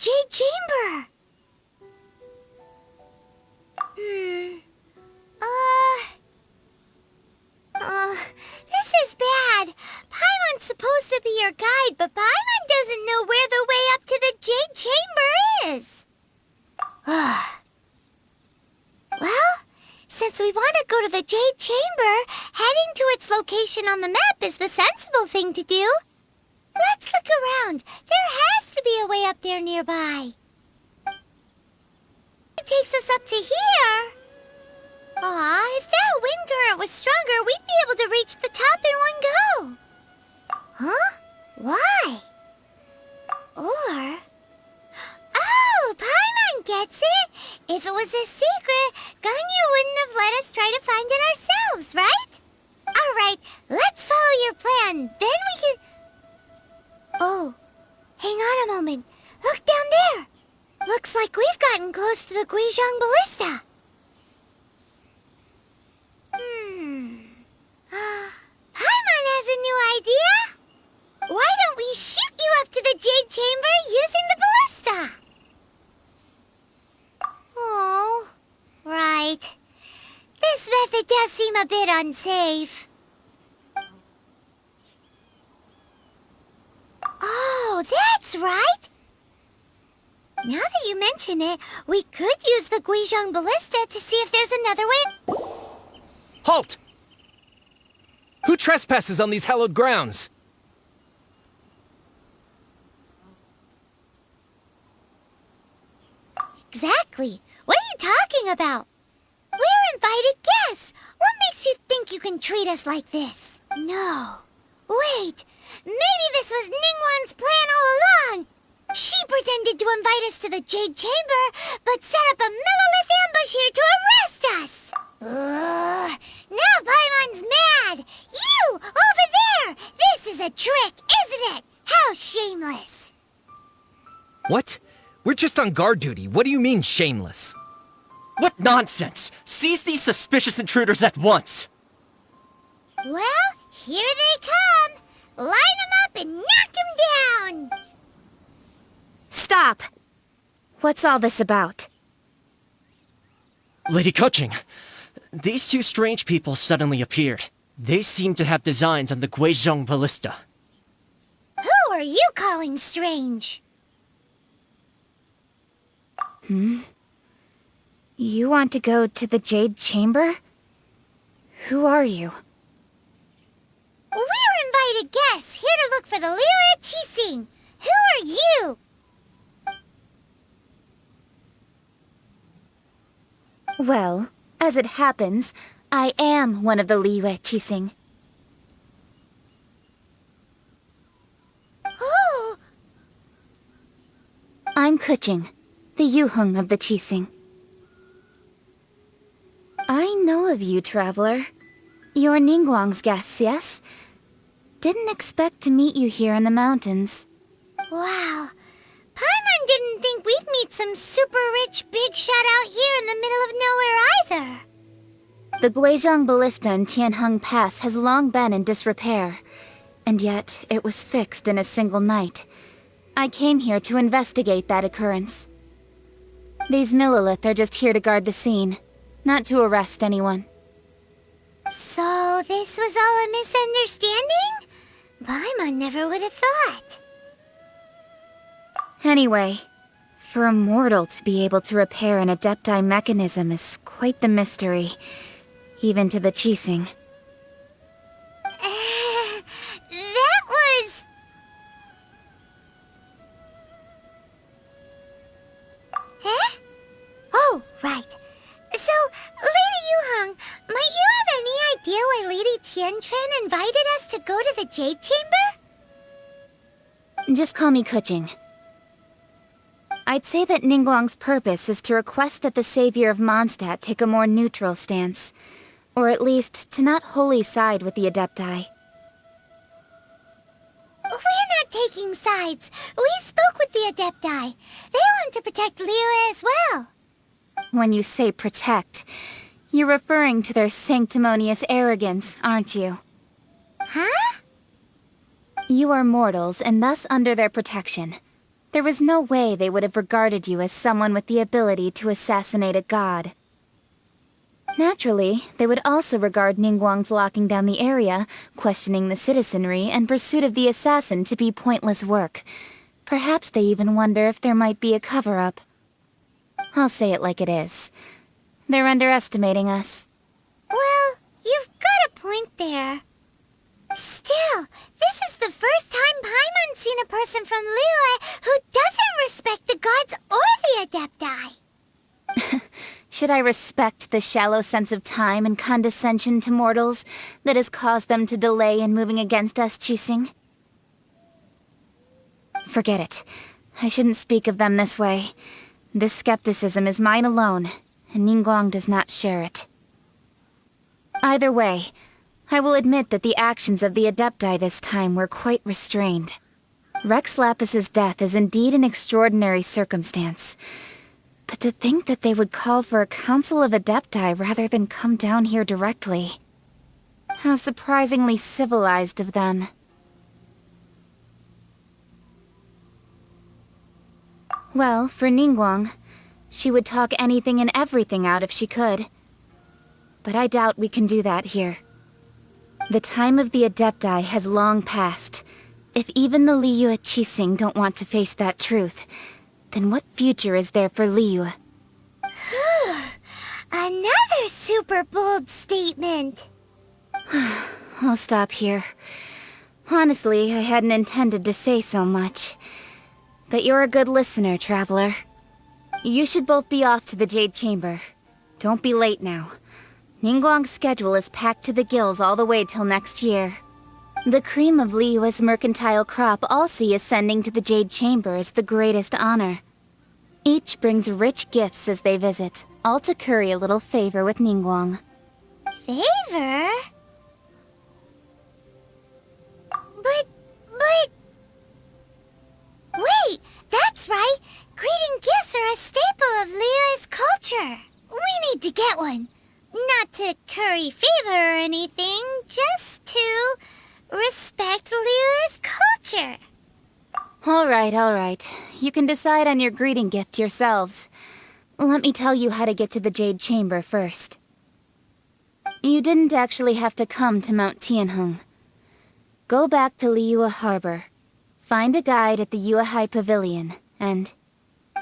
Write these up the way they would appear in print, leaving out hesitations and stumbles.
Jade Chamber. This is bad. Paimon's supposed to be your guide, but Paimon doesn't know where the way up to the Jade Chamber is. Well, since we want to go to the Jade Chamber, heading to its location on the map is the sensible thing to do. Let's look around. There has to be a way up there nearby. It takes us up to here. Aw, if that wind current was stronger, we'd be able to reach the top in one go. Huh? Why? Or... Oh, Paimon gets it! If it was a secret, Ganyu wouldn't have let us try to find it ourselves, right? Alright, let's follow your plan. Then we can... Oh, hang on a moment. Look down there. Looks like we've gotten close to the Guizhong Ballista. Paimon has a new idea. Why don't we shoot you up to the Jade Chamber using the ballista? Oh, right. This method does seem a bit unsafe. Oh, that's right. Now that you mention it, we could use the Guizhong Ballista to see if there's another way. Halt! Who trespasses on these hallowed grounds? Exactly. What are you talking about? We're invited guests. What makes you think you can treat us like this? No. Wait. Maybe this was Ningguang's plan all along. She pretended to invite us to the Jade Chamber, but set up a Millilith ambush here to arrest us. Now Paimon's mad. You, over there. This is a trick, isn't it? How shameless. What? We're just on guard duty. What do you mean, shameless? What nonsense! Seize these suspicious intruders at once! Well, here they come. Line them up and knock them down. Stop! What's all this about? Lady Coaching, these two strange people suddenly appeared. They seem to have designs on the Guizhong Ballista. Who are you calling strange? You want to go to the Jade Chamber? Who are you? We're invited guests here to look for the Lilia Qixing. Who are you? Well, as it happens, I am one of the Liyue Qixing. Oh! I'm Kuching, the Yuheng of the Qixing. I know of you, traveler. You're Ningguang's guests, yes? Didn't expect to meet you here in the mountains. Wow. Paimon didn't think we'd meet some super rich big shot out here in the middle of nowhere either. The Guizhong Ballista in Tianheng Pass has long been in disrepair, and yet it was fixed in a single night. I came here to investigate that occurrence. These Millilith are just here to guard the scene, not to arrest anyone. So this was all a misunderstanding? Paimon never would have thought. Anyway, for a mortal to be able to repair an Adepti mechanism is quite the mystery, even to the Qixing. That was... Huh? Oh, right. So, Lady Yuheng, might you have any idea why Lady Tianquan invited us to go to the Jade Chamber? Just call me Kuching. I'd say that Ningguang's purpose is to request that the savior of Mondstadt take a more neutral stance, or at least to not wholly side with the Adepti. We're not taking sides. We spoke with the Adepti. They want to protect Liyue as well. When you say protect, you're referring to their sanctimonious arrogance, aren't you? Huh? You are mortals and thus under their protection. There was no way they would have regarded you as someone with the ability to assassinate a god. Naturally, they would also regard Ningguang's locking down the area, questioning the citizenry, and pursuit of the assassin to be pointless work. Perhaps they even wonder if there might be a cover-up. I'll say it like it is. They're underestimating us. Well, you've got a point there. Still, this is the first time Paimon's seen a person from Liyue who doesn't respect the gods or the Adepti. Should I respect the shallow sense of time and condescension to mortals that has caused them to delay in moving against us, Qixing? Forget it. I shouldn't speak of them this way. This skepticism is mine alone, and Ningguang does not share it. Either way, I will admit that the actions of the Adepti this time were quite restrained. Rex Lapis's death is indeed an extraordinary circumstance. But to think that they would call for a council of Adepti rather than come down here directly. How surprisingly civilized of them. Well, for Ningguang, she would talk anything and everything out if she could. But I doubt we can do that here. The time of the Adepti has long passed. If even the Liyue Qixing don't want to face that truth, then what future is there for Liyue? Another super bold statement. I'll stop here. Honestly, I hadn't intended to say so much. But you're a good listener, Traveler. You should both be off to the Jade Chamber. Don't be late now. Ningguang's schedule is packed to the gills all the way till next year. The cream of Liyue's mercantile crop all see ascending to the Jade Chamber as the greatest honor. Each brings rich gifts as they visit, all to curry a little favor with Ningguang. Favor? But... Wait, that's right! Greeting gifts are a staple of Liyue's culture. We need to get one. Not to curry favor or anything, just to respect Liyue's culture. All right. You can decide on your greeting gift yourselves. Let me tell you how to get to the Jade Chamber first. You didn't actually have to come to Mount Tianheng. Go back to Liyue Harbor. Find a guide at the Yuehai Pavilion, and...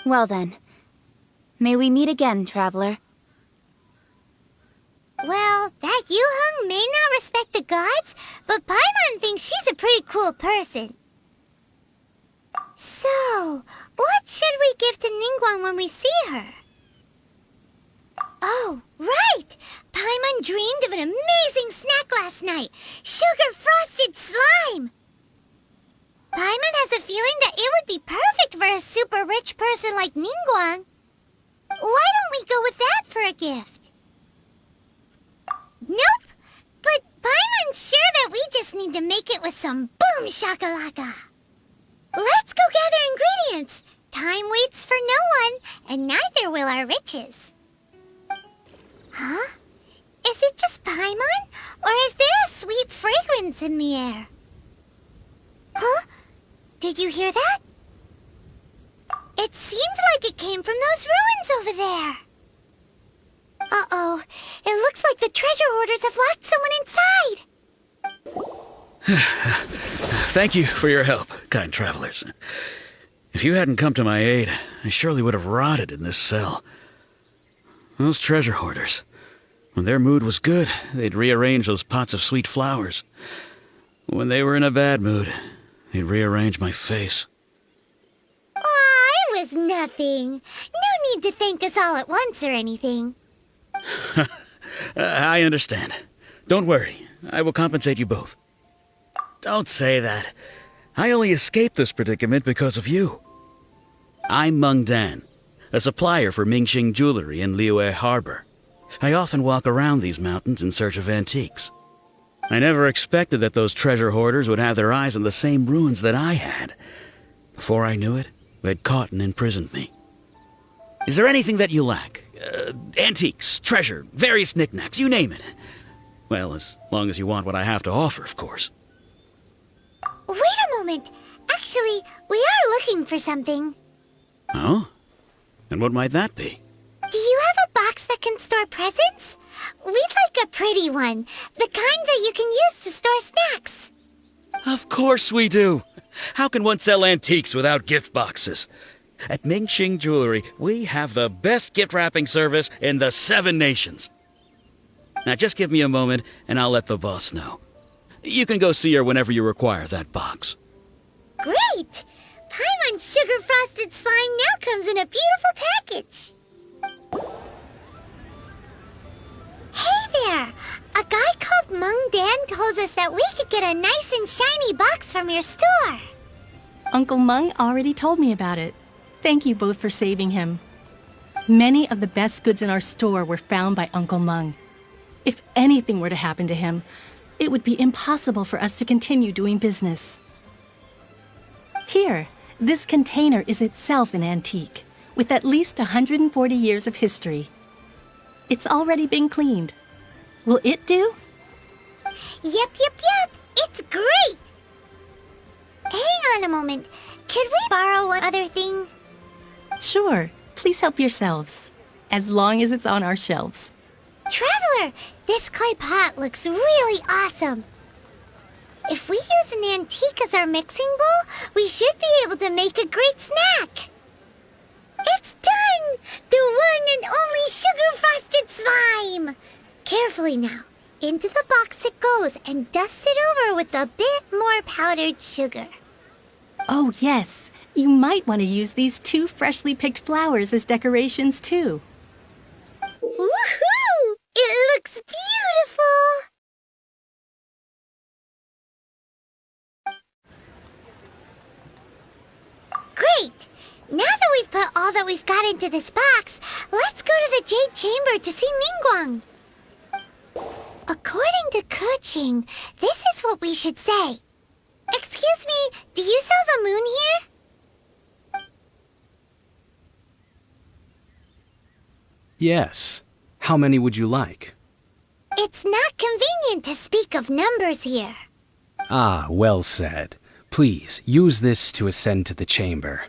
well then. May we meet again, Traveler. Well, that Yuheng may not respect the gods, but Paimon thinks she's a pretty cool person. So, what should we give to Ningguang when we see her? Oh, right! Paimon dreamed of an amazing snack last night! Sugar-frosted slime! Paimon has a feeling that it would be perfect for a super rich person like Ningguang. Why don't we go with that for a gift? Nope! But Paimon's sure that we just need to make it with some boom shakalaka. Let's go gather ingredients. Time waits for no one, and neither will our riches. Huh? Is it just Paimon? Or is there a sweet fragrance in the air? Huh? Did you hear that? It seemed like it came from those ruins over there. Uh-oh. It looks like the treasure hoarders have locked someone inside. Thank you for your help, kind travelers. If you hadn't come to my aid, I surely would have rotted in this cell. Those treasure hoarders. When their mood was good, they'd rearrange those pots of sweet flowers. When they were in a bad mood, they'd rearrange my face. Aw, it was nothing. No need to thank us all at once or anything. I understand. Don't worry. I will compensate you both. Don't say that. I only escaped this predicament because of you. I'm Meng Dan, a supplier for Mingxing jewelry in Liyue Harbor. I often walk around these mountains in search of antiques. I never expected that those treasure hoarders would have their eyes on the same ruins that I had. Before I knew it, they'd caught and imprisoned me. Is there anything that you lack? Antiques, treasure, various knickknacks, you name it. Well, as long as you want what I have to offer, of course. Wait a moment. Actually, we are looking for something. Oh? And what might that be? Do you have a box that can store presents? We'd like a pretty one. The kind that you can use to store snacks. Of course we do. How can one sell antiques without gift boxes? At Mingxing Jewelry, we have the best gift wrapping service in the 7 nations. Now just give me a moment and I'll let the boss know. You can go see her whenever you require that box. Great! Paimon's sugar frosted slime now comes in a beautiful package. Hey there! A guy called Mung Dan told us that we could get a nice and shiny box from your store. Uncle Mung already told me about it. Thank you both for saving him. Many of the best goods in our store were found by Uncle Mung. If anything were to happen to him, it would be impossible for us to continue doing business. Here, this container is itself an antique, with at least 140 years of history. It's already been cleaned. Will it do? Yep. It's great! Hang on a moment. Could we borrow one other thing? Sure, please help yourselves, as long as it's on our shelves. Traveler, this clay pot looks really awesome. If we use an antique as our mixing bowl, we should be able to make a great snack. It's done! The one and only sugar-frosted slime! Carefully now. Into the box it goes and dust it over with a bit more powdered sugar. Oh yes, you might want to use these 2 freshly picked flowers as decorations too. Woohoo! It looks beautiful! Great! Now that we've put all that we've got into this box, let's go to the Jade Chamber to see Ningguang. According to Keqing, this is what we should say. Excuse me, do you sell the moon here? Yes. How many would you like? It's not convenient to speak of numbers here. Ah, well said. Please, use this to ascend to the chamber.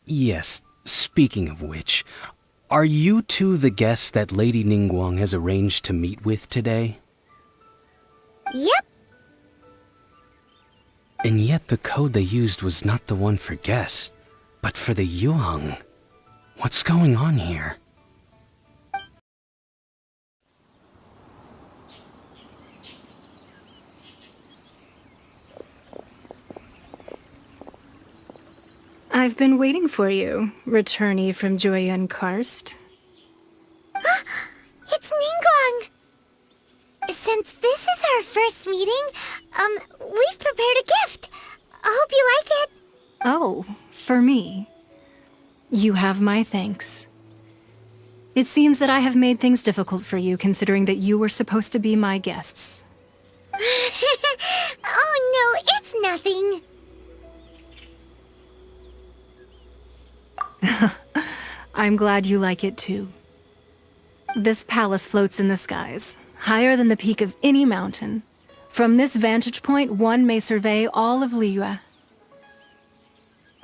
Yes, speaking of which, are you two the guests that Lady Ningguang has arranged to meet with today? Yep. And yet the code they used was not the one for guests, but for the Yuheng. What's going on here? I've been waiting for you, returnee from Joyun Karst. It's Ningguang! Since this is our first meeting, we've prepared a gift. I hope you like it. Oh, for me. You have my thanks. It seems that I have made things difficult for you, considering that you were supposed to be my guests. Oh no, it's nothing. I'm glad you like it too. This palace floats in the skies, higher than the peak of any mountain. From this vantage point, one may survey all of Liyue.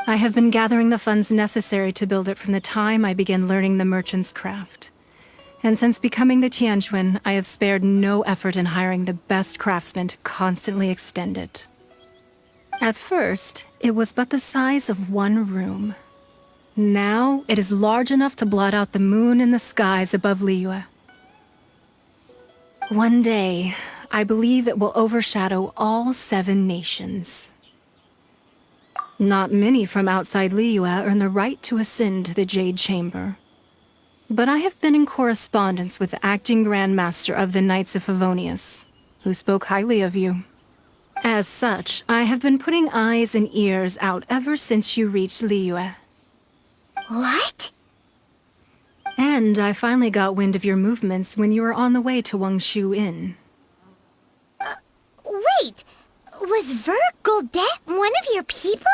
I have been gathering the funds necessary to build it from the time I began learning the merchant's craft. And since becoming the Tianquan, I have spared no effort in hiring the best craftsmen to constantly extend it. At first, it was but the size of one room. Now, it is large enough to blot out the moon in the skies above Liyue. One day, I believe it will overshadow all 7 nations. Not many from outside Liyue earn the right to ascend to the Jade Chamber. But I have been in correspondence with the acting Grand Master of the Knights of Favonius, who spoke highly of you. As such, I have been putting eyes and ears out ever since you reached Liyue. What? And I finally got wind of your movements when you were on the way to Wangshu Inn. Wait! Was Ver Goldet one of your people?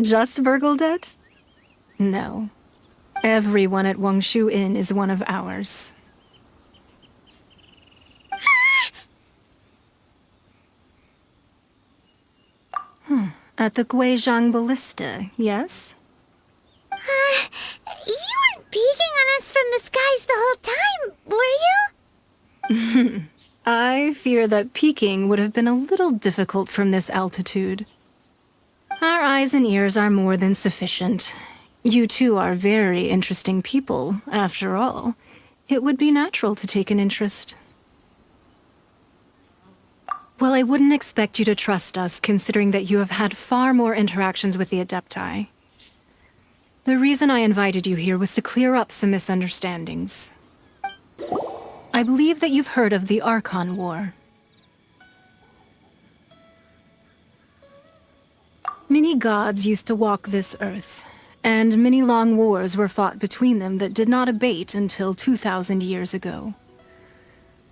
Just Virgildet? No. Everyone at Wangshu Inn is one of ours. At the Guizhang Ballista, yes? You weren't peeking on us from the skies the whole time, were you? I fear that peeking would have been a little difficult from this altitude. Our eyes and ears are more than sufficient. You two are very interesting people, after all. It would be natural to take an interest. Well, I wouldn't expect you to trust us, considering that you have had far more interactions with the Adepti. The reason I invited you here was to clear up some misunderstandings. I believe that you've heard of the Archon War. Many gods used to walk this earth, and many long wars were fought between them that did not abate until 2,000 years ago.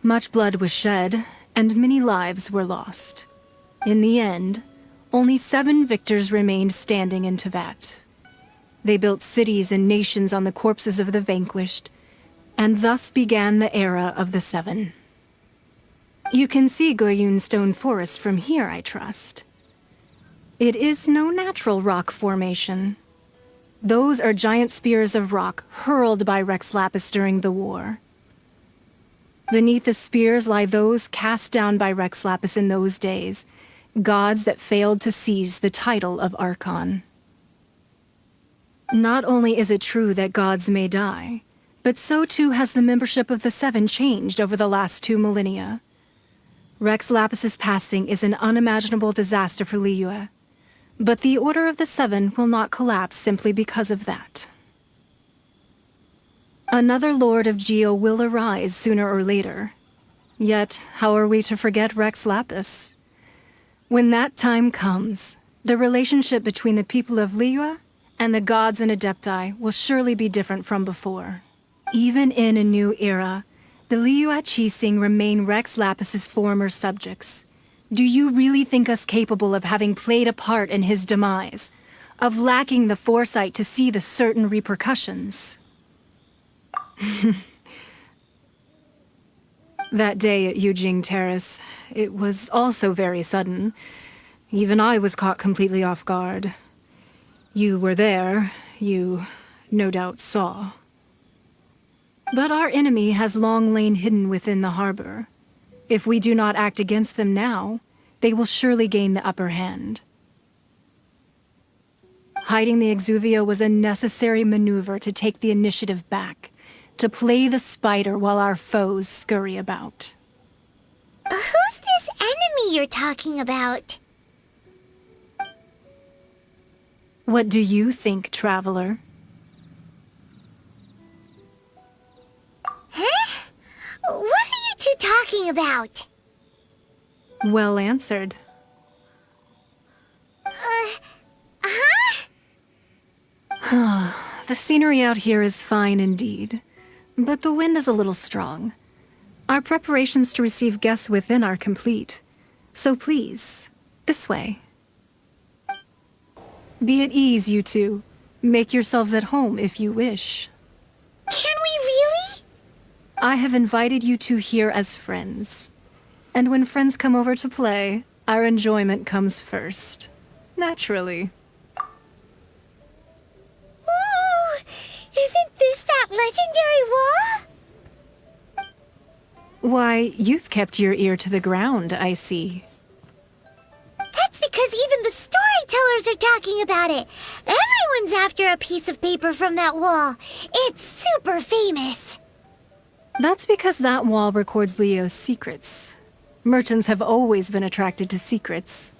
Much blood was shed, and many lives were lost. In the end, only 7 victors remained standing in Tevat. They built cities and nations on the corpses of the vanquished, and thus began the era of the 7. You can see Goyun Stone Forest from here, I trust. It is no natural rock formation. Those are giant spears of rock hurled by Rex Lapis during the war. Beneath the spears lie those cast down by Rex Lapis in those days, gods that failed to seize the title of Archon. Not only is it true that gods may die, but so too has the membership of the 7 changed over the last 2 millennia. Rex Lapis's passing is an unimaginable disaster for Liyue, but the Order of the 7 will not collapse simply because of that. Another Lord of Geo will arise sooner or later. Yet, how are we to forget Rex Lapis? When that time comes, the relationship between the people of Liyue and the gods and Adepti will surely be different from before. Even in a new era, the Liyue Qixing remain Rex Lapis's former subjects. Do you really think us capable of having played a part in his demise? Of lacking the foresight to see the certain repercussions? That day at Yujing Terrace, it was also very sudden. Even I was caught completely off guard. You were there, you no doubt saw. But our enemy has long lain hidden within the harbor. If we do not act against them now, they will surely gain the upper hand. Hiding the Exuvio was a necessary maneuver to take the initiative back, to play the spider while our foes scurry about. Who's this enemy you're talking about? What do you think, traveler? Huh? What are you two talking about? Well answered. The scenery out here is fine indeed, but the wind is a little strong. Our preparations to receive guests within are complete, so please, this way. Be at ease, you two. Make yourselves at home if you wish. Can we really? I have invited you two here as friends. And when friends come over to play, our enjoyment comes first. Naturally. Ooh! Isn't this that legendary wall? Why, you've kept your ear to the ground, I see. That's because even the storytellers are talking about it. Everyone's after a piece of paper from that wall. It's super famous. That's because that wall records Leo's secrets. Merchants have always been attracted to secrets.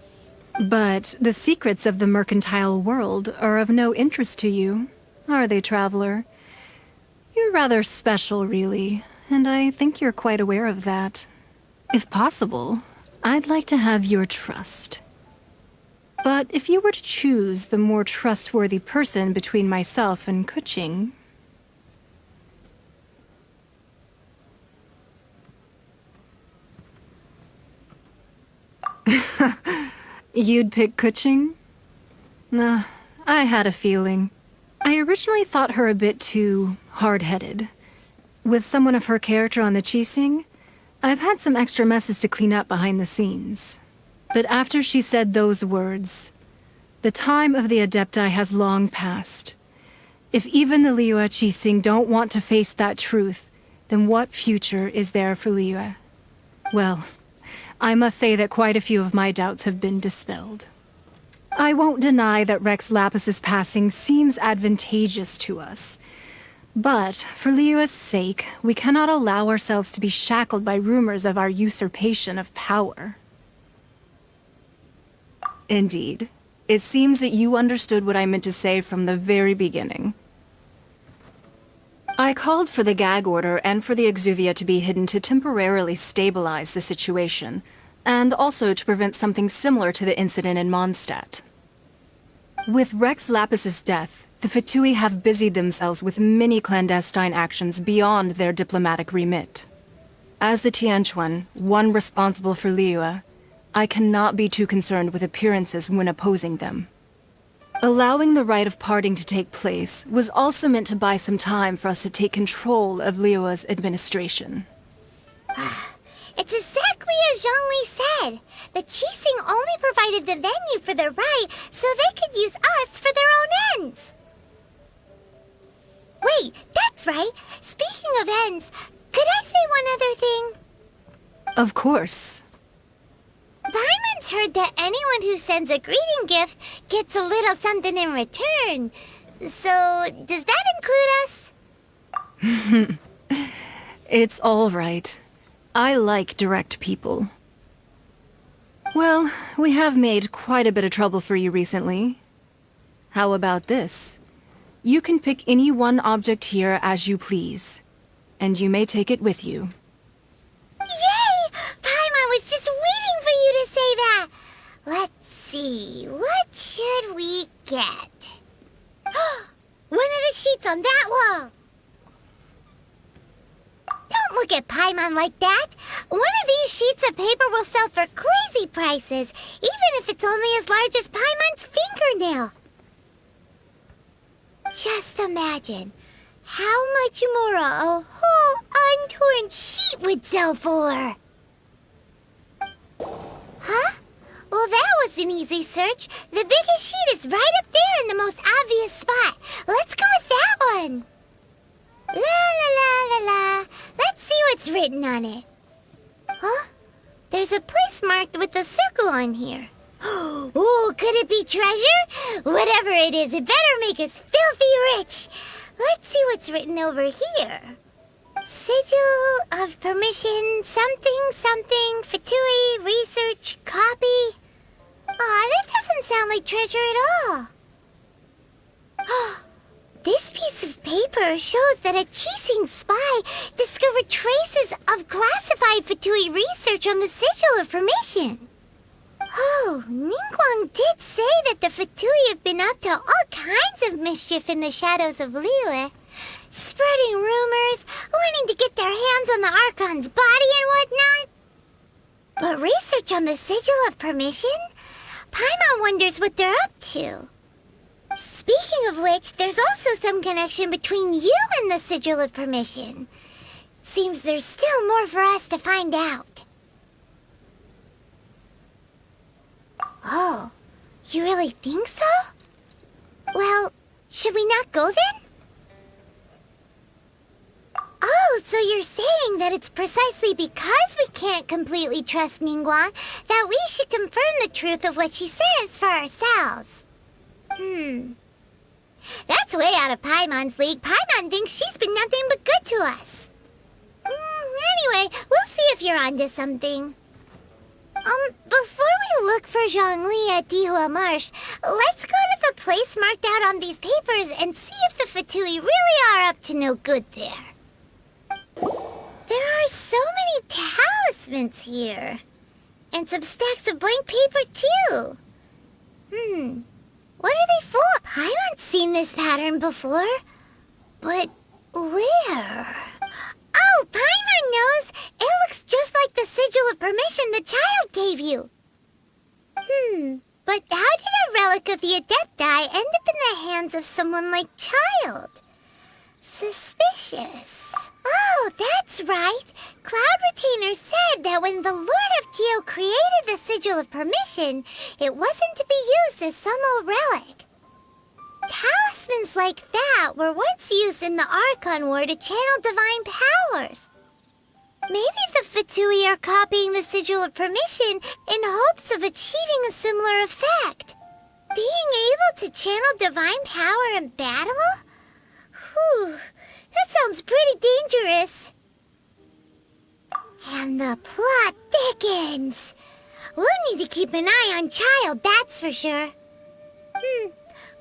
But the secrets of the mercantile world are of no interest to you, are they, traveler? You're rather special, really, and I think you're quite aware of that. If possible, I'd like to have your trust. But if you were to choose the more trustworthy person between myself and Kuching... You'd pick Kuching? Nah, I had a feeling. I originally thought her a bit too hard-headed. With someone of her character on the Qixing, I've had some extra messes to clean up behind the scenes. But after she said those words, The time of the Adepti has long passed. If even the Liyue Qixing don't want to face that truth, then what future is there for Liyue? Well, I must say that quite a few of my doubts have been dispelled. I won't deny that Rex Lapis's passing seems advantageous to us. But, for Liyue's sake, we cannot allow ourselves to be shackled by rumors of our usurpation of power. Indeed. It seems that you understood what I meant to say from the very beginning. I called for the gag order and for the Exuvia to be hidden to temporarily stabilize the situation, and also to prevent something similar to the incident in Mondstadt. With Rex Lapis's death, the Fatui have busied themselves with many clandestine actions beyond their diplomatic remit. As the Tianquan, one responsible for Liyue, I cannot be too concerned with appearances when opposing them. Allowing the rite of parting to take place was also meant to buy some time for us to take control of Liyue's administration. It's exactly as Zhongli said. The Qixing only provided the venue for the rite so they could use us for their own ends. Wait, that's right. Speaking of ends, could I say one other thing? Of course. Paimon's heard that anyone who sends a greeting gift gets a little something in return. So, does that include us? It's all right. I like direct people. Well, we have made quite a bit of trouble for you recently. How about this? You can pick any one object here as you please, and you may take it with you. Yay! Paimon was just waiting for you to say that. Let's see, what should we get? One of the sheets on that wall. Don't look at Paimon like that. One of these sheets of paper will sell for crazy prices, even if it's only as large as Paimon's fingernail. Just imagine how much more a whole untorn sheet would sell for. Huh? Well, that was an easy search. The biggest sheet is right up there in the most obvious spot. Let's go with that one. La la la la la. Let's see what's written on it. Huh? There's a place marked with a circle on here. Oh, could it be treasure? Whatever it is, it better make us filthy rich. Let's see what's written over here. Sigil of permission, something, something, Fatui, research, copy. Aw, that doesn't sound like treasure at all. This piece of paper shows that a Qixing spy discovered traces of classified Fatui research on the Sigil of Permission. Oh, Ningguang did say that the Fatui have been up to all kinds of mischief in the shadows of Liyue, spreading rumors, wanting to get their hands on the Archon's body and whatnot. But research on the Sigil of Permission? Paimon wonders what they're up to. Speaking of which, there's also some connection between you and the Sigil of Permission. Seems there's still more for us to find out. Oh, you really think so? Well, should we not go then? Oh, so you're saying that it's precisely because we can't completely trust Ningguang that we should confirm the truth of what she says for ourselves. That's way out of Paimon's league. Paimon thinks she's been nothing but good to us. Anyway, we'll see if you're onto something. Before we look for Zhongli at Dihua Marsh, let's go to the place marked out on these papers and see if the Fatui really are up to no good there. There are so many talismans here. And some stacks of blank paper, too. What are they for? Paimon's seen this pattern before. But where? Oh, Paimon knows! It looks just like the Sigil of Permission the child gave you. But how did a relic of the Adepti end up in the hands of someone like Child? Suspicious. Oh, that's right. Cloud Retainer said that when the Lord of Geo created the Sigil of Permission, it wasn't to be used as some old relic. Talismans like that were once used in the Archon War to channel divine powers. Maybe the Fatui are copying the Sigil of Permission in hopes of achieving a similar effect. Being able to channel divine power in battle? Whew, that sounds pretty dangerous. And the plot thickens. We'll need to keep an eye on Child, that's for sure.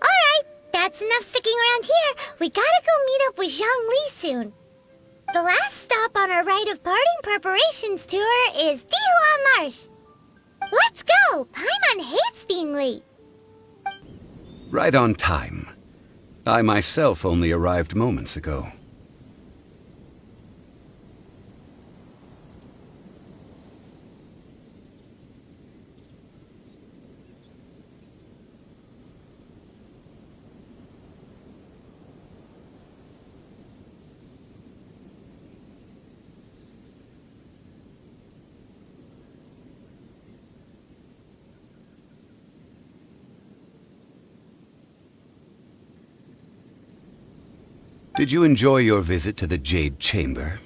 Alright, that's enough sticking around here. We gotta go meet up with Zhang Li soon. The last stop on our rite of parting preparations tour is Dihua Marsh. Let's go! Paimon hates being late. Right on time. I myself only arrived moments ago. Did you enjoy your visit to the Jade Chamber?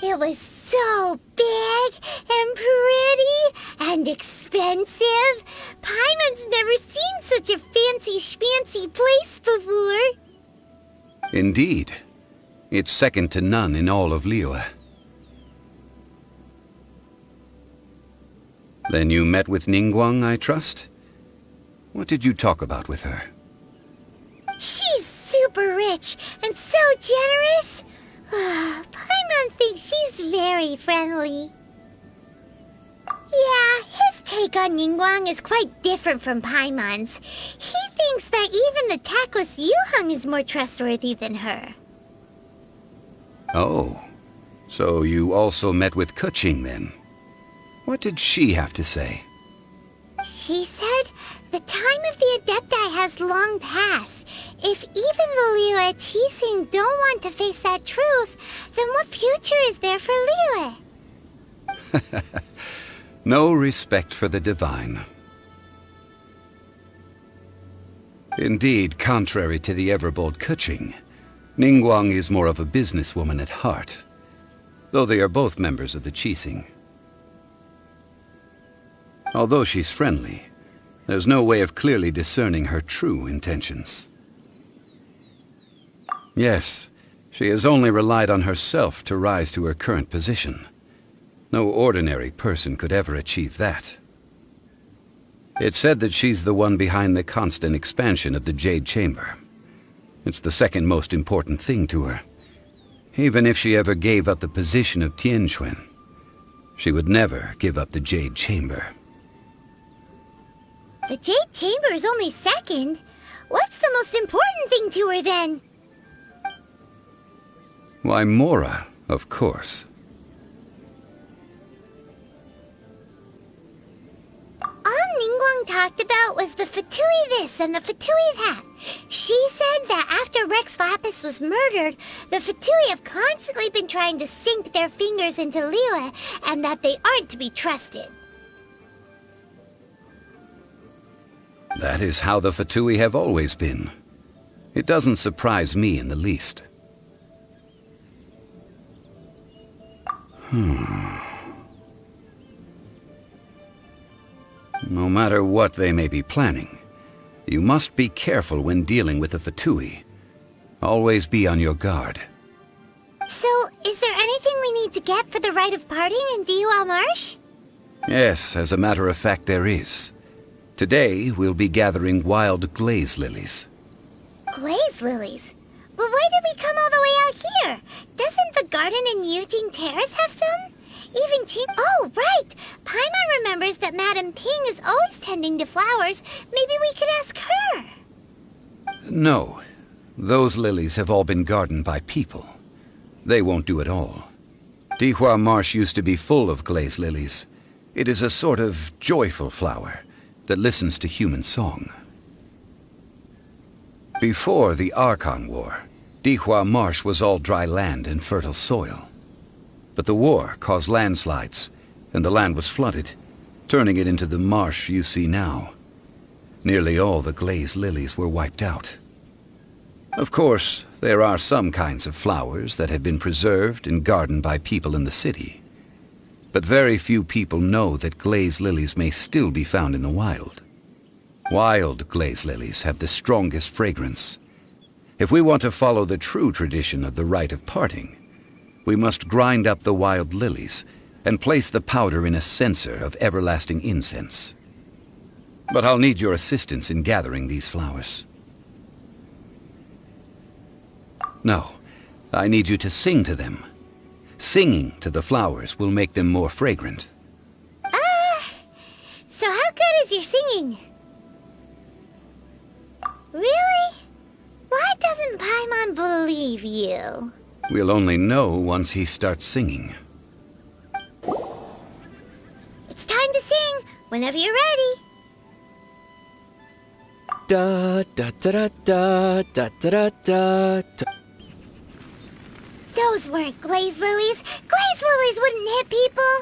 It was so big and pretty and expensive. Paimon's never seen such a fancy schmancy place before. Indeed. It's second to none in all of Liyue. Then you met with Ningguang, I trust? What did you talk about with her? She's super rich and so generous. Paimon thinks she's very friendly. Yeah, his take on Ningguang is quite different from Paimon's. He thinks that even the tactless Yuheng is more trustworthy than her. Oh, so you also met with Keqing then? What did she have to say? She said the time of the Adepti has long passed. If even the Liyue Qixing don't want to face that truth, then what future is there for Liyue? No respect for the divine. Indeed, contrary to the ever-bold Keqing, Ningguang is more of a businesswoman at heart, though they are both members of the Qixing. Although she's friendly, there's no way of clearly discerning her true intentions. Yes, she has only relied on herself to rise to her current position. No ordinary person could ever achieve that. It's said that she's the one behind the constant expansion of the Jade Chamber. It's the second most important thing to her. Even if she ever gave up the position of Tianquan, she would never give up the Jade Chamber. The Jade Chamber is only second. What's the most important thing to her then? Why, Mora, of course. All Ningguang talked about was the Fatui this and the Fatui that. She said that after Rex Lapis was murdered, the Fatui have constantly been trying to sink their fingers into Liyue, and that they aren't to be trusted. That is how the Fatui have always been. It doesn't surprise me in the least. No matter what they may be planning, you must be careful when dealing with the Fatui. Always be on your guard. So, is there anything we need to get for the rite of parting in Dihua Marsh? Yes, as a matter of fact, there is. Today, we'll be gathering wild glaze lilies. Glaze lilies? But why did we come all the way out here? Doesn't the garden in Yujing Terrace have some? Even Qing... Oh, right! Paimon remembers that Madame Ping is always tending to flowers. Maybe we could ask her. No. Those lilies have all been gardened by people. They won't do it all. Dihua Marsh used to be full of glaze lilies. It is a sort of joyful flower that listens to human song. Before the Archon War, Dihua Marsh was all dry land and fertile soil. But the war caused landslides, and the land was flooded, turning it into the marsh you see now. Nearly all the glaze lilies were wiped out. Of course, there are some kinds of flowers that have been preserved and gardened by people in the city. But very few people know that glaze lilies may still be found in the wild. Wild glaze lilies have the strongest fragrance. If we want to follow the true tradition of the rite of parting, we must grind up the wild lilies and place the powder in a censer of everlasting incense. But I'll need your assistance in gathering these flowers. No, I need you to sing to them. Singing to the flowers will make them more fragrant. So how good is your singing? Really? Why doesn't Paimon believe you? We'll only know once he starts singing. It's time to sing, whenever you're ready. Da da da da da da da da da. Those weren't glaze lilies. Glaze lilies wouldn't hit people.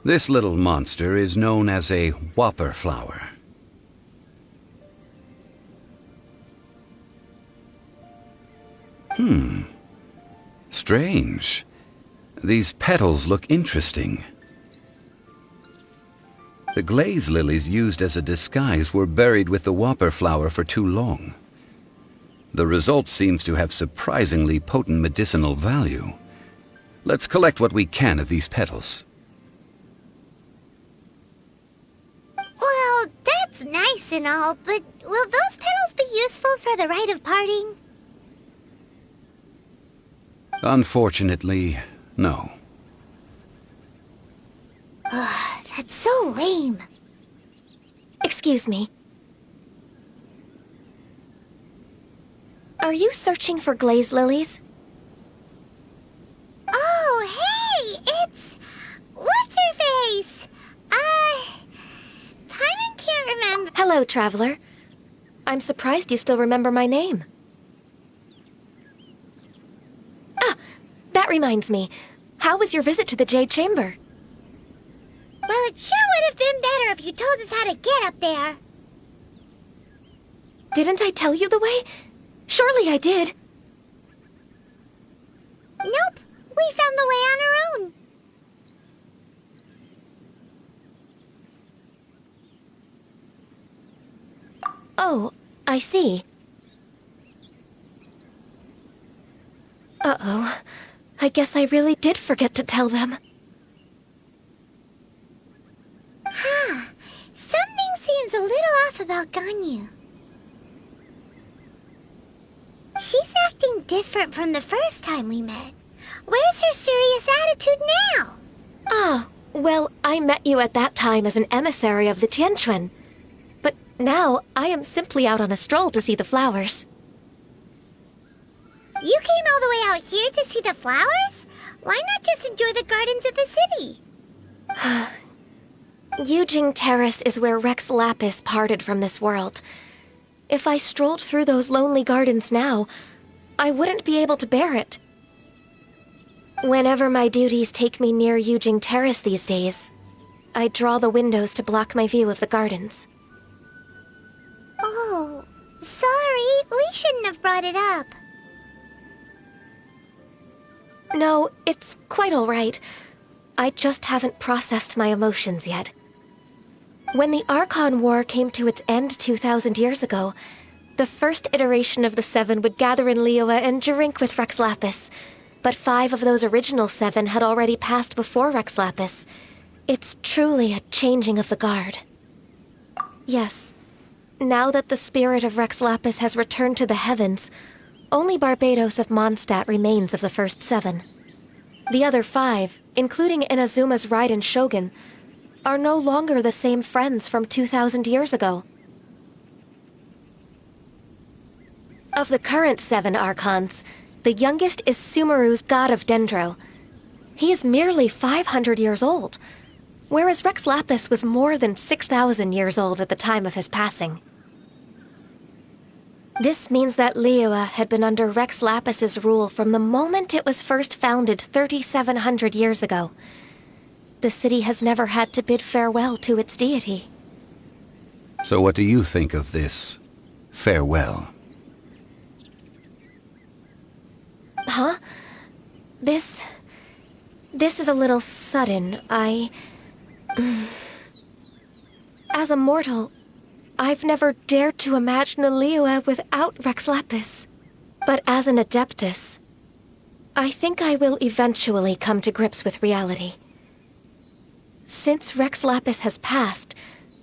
This little monster is known as a whopper flower. Strange. These petals look interesting. The glaze lilies used as a disguise were buried with the whopper flower for too long. The result seems to have surprisingly potent medicinal value. Let's collect what we can of these petals. Well, that's nice and all, but will those petals be useful for the rite of parting? Unfortunately, no. That's so lame. Excuse me. Are you searching for glaze lilies? Oh, hey! It's... What's her face? Paimon can't remember. Hello, traveler. I'm surprised you still remember my name. Ah, that reminds me. How was your visit to the Jade Chamber? Well, it sure would have been better if you told us how to get up there. Didn't I tell you the way? Surely I did. Nope, we found the way on our own. Oh, I see. Uh-oh. I guess I really did forget to tell them. Something seems a little off about Ganyu. She's acting different from the first time we met. Where's her serious attitude now? Ah, well, I met you at that time as an emissary of the Tianquan. But now, I am simply out on a stroll to see the flowers. You came all the way out here to see the flowers? Why not just enjoy the gardens of the city? Yujing Terrace is where Rex Lapis parted from this world. If I strolled through those lonely gardens now, I wouldn't be able to bear it. Whenever my duties take me near Yujing Terrace these days, I draw the windows to block my view of the gardens. Oh, sorry. We shouldn't have brought brought it up. No, it's quite all right. I just haven't processed my emotions yet. When the Archon War came to its end 2,000 years ago, the first iteration of the Seven would gather in Liyue and drink with Rex Lapis. But 5 of those original 7 had already passed before Rex Lapis. It's truly a changing of the guard. Yes. Now that the spirit of Rex Lapis has returned to the heavens, only Barbados of Mondstadt remains of the first 7. The other 5, including Inazuma's Raiden Shogun, are no longer the same friends from 2,000 years ago. Of the current 7 Archons, the youngest is Sumeru's God of Dendro. He is merely 500 years old, whereas Rex Lapis was more than 6,000 years old at the time of his passing. This means that Liyue had been under Rex Lapis's rule from the moment it was first founded 3,700 years ago. The city has never had to bid farewell to its deity. So what do you think of this farewell? Huh? This is a little sudden. As a mortal, I've never dared to imagine a Liyue without Rex Lapis. But as an Adeptus, I think I will eventually come to grips with reality. Since Rex Lapis has passed,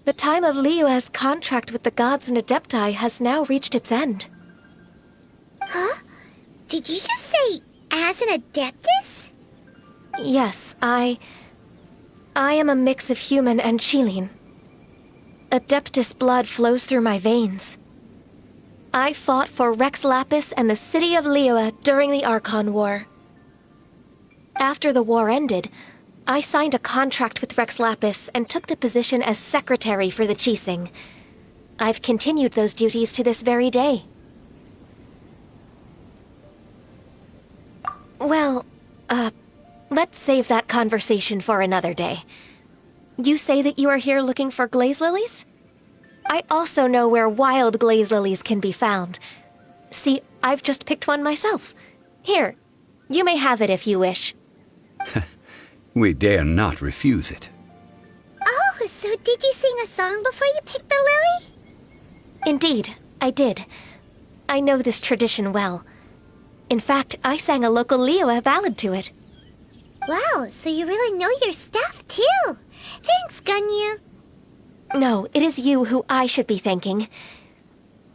the time of Liyue's contract with the gods and Adepti has now reached its end. Huh? Did you just say, as an Adeptus? Yes, I am a mix of human and Chilean. Adeptus blood flows through my veins. I fought for Rex Lapis and the city of Liyue during the Archon War. After the war ended, I signed a contract with Rex Lapis and took the position as secretary for the Qixing. I've continued those duties to this very day. Well, let's save that conversation for another day. You say that you are here looking for glaze lilies? I also know where wild glaze lilies can be found. See, I've just picked one myself. Here, you may have it if you wish. We dare not refuse it. Oh, so did you sing a song before you picked the lily? Indeed, I did. I know this tradition well. In fact, I sang a local Liyue ballad to it. Wow, so you really know your stuff, too. Thanks, Gunyu. No, it is you who I should be thanking.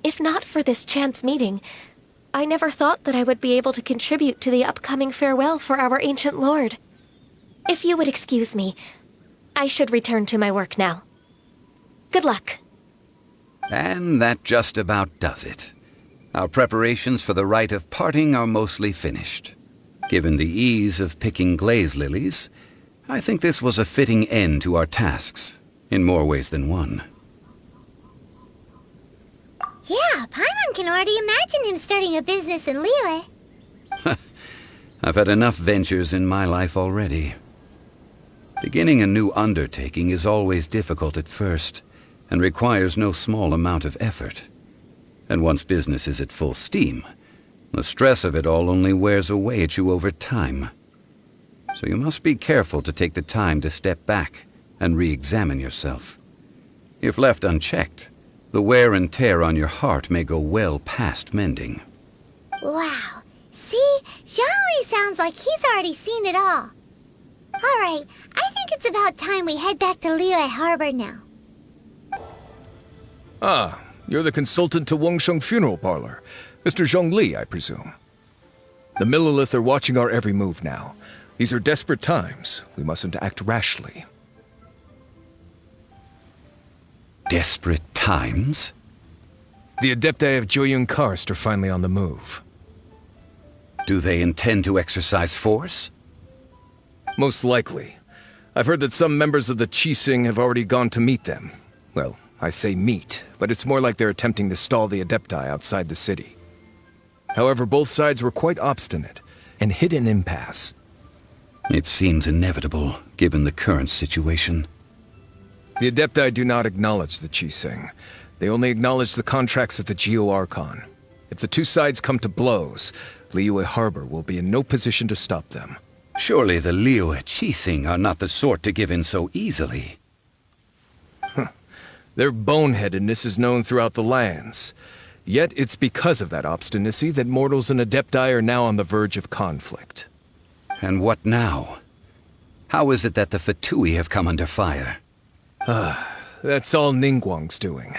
If not for this chance meeting, I never thought that I would be able to contribute to the upcoming farewell for our ancient lord. If you would excuse me, I should return to my work now. Good luck. And that just about does it. Our preparations for the rite of parting are mostly finished. Given the ease of picking glaze lilies, I think this was a fitting end to our tasks, in more ways than one. Yeah, Paimon can already imagine him starting a business in Liyue. I've had enough ventures in my life already. Beginning a new undertaking is always difficult at first, and requires no small amount of effort. And once business is at full steam, the stress of it all only wears away at you over time. So you must be careful to take the time to step back and re-examine yourself. If left unchecked, the wear and tear on your heart may go well past mending. Wow. See? Zhongli sounds like he's already seen it all. Alright, I think it's about time we head back to Liyue Harbor now. Ah, you're the consultant to Wangsheng Funeral Parlor. Mr. Zhongli, I presume. The Millilith are watching our every move now. These are desperate times. We mustn't act rashly. Desperate times? The Adepti of Joyun Karst are finally on the move. Do they intend to exercise force? Most likely. I've heard that some members of the Qixing have already gone to meet them. Well, I say meet, but it's more like they're attempting to stall the Adepti outside the city. However, both sides were quite obstinate and hit an impasse. It seems inevitable, given the current situation. The Adepti do not acknowledge the Qixing. They only acknowledge the contracts of the Geo-Archon. If the two sides come to blows, Liyue Harbor will be in no position to stop them. Surely the Liyue Qixing are not the sort to give in so easily. Their boneheadedness is known throughout the lands. Yet it's because of that obstinacy that mortals and Adepti are now on the verge of conflict. And what now? How is it that the Fatui have come under fire? That's all Ningguang's doing.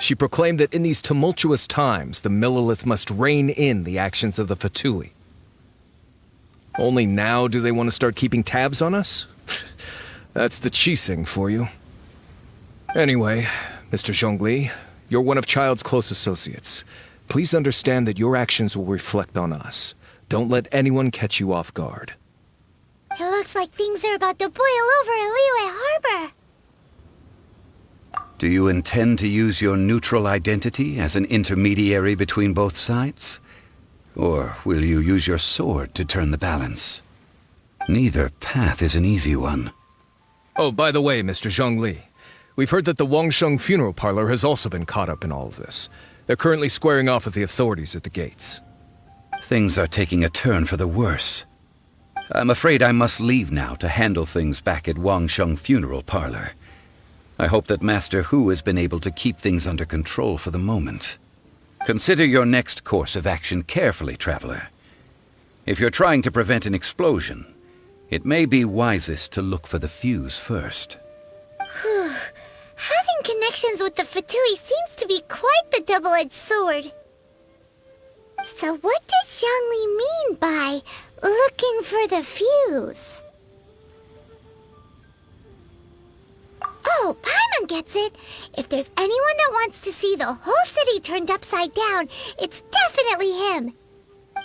She proclaimed that in these tumultuous times, the Millelith must rein in the actions of the Fatui. Only now do they want to start keeping tabs on us? That's the Qixing for you. Anyway, Mr. Zhongli, you're one of Child's close associates. Please understand that your actions will reflect on us. Don't let anyone catch you off guard. It looks like things are about to boil over in Liyue Harbor. Do you intend to use your neutral identity as an intermediary between both sides? Or will you use your sword to turn the balance? Neither path is an easy one. Oh, by the way, Mr. Zhongli, we've heard that the Wangsheng funeral parlor has also been caught up in all of this. They're currently squaring off with the authorities at the gates. Things are taking a turn for the worse. I'm afraid I must leave now to handle things back at Wangsheng funeral parlor. I hope that Master Hu has been able to keep things under control for the moment. Consider your next course of action carefully, Traveler. If you're trying to prevent an explosion, it may be wisest to look for the fuse first. Having connections with the Fatui seems to be quite the double-edged sword. So what does Zhongli mean by looking for the fuse? Oh, Paimon gets it. If there's anyone that wants to see the whole city turned upside down, it's definitely him.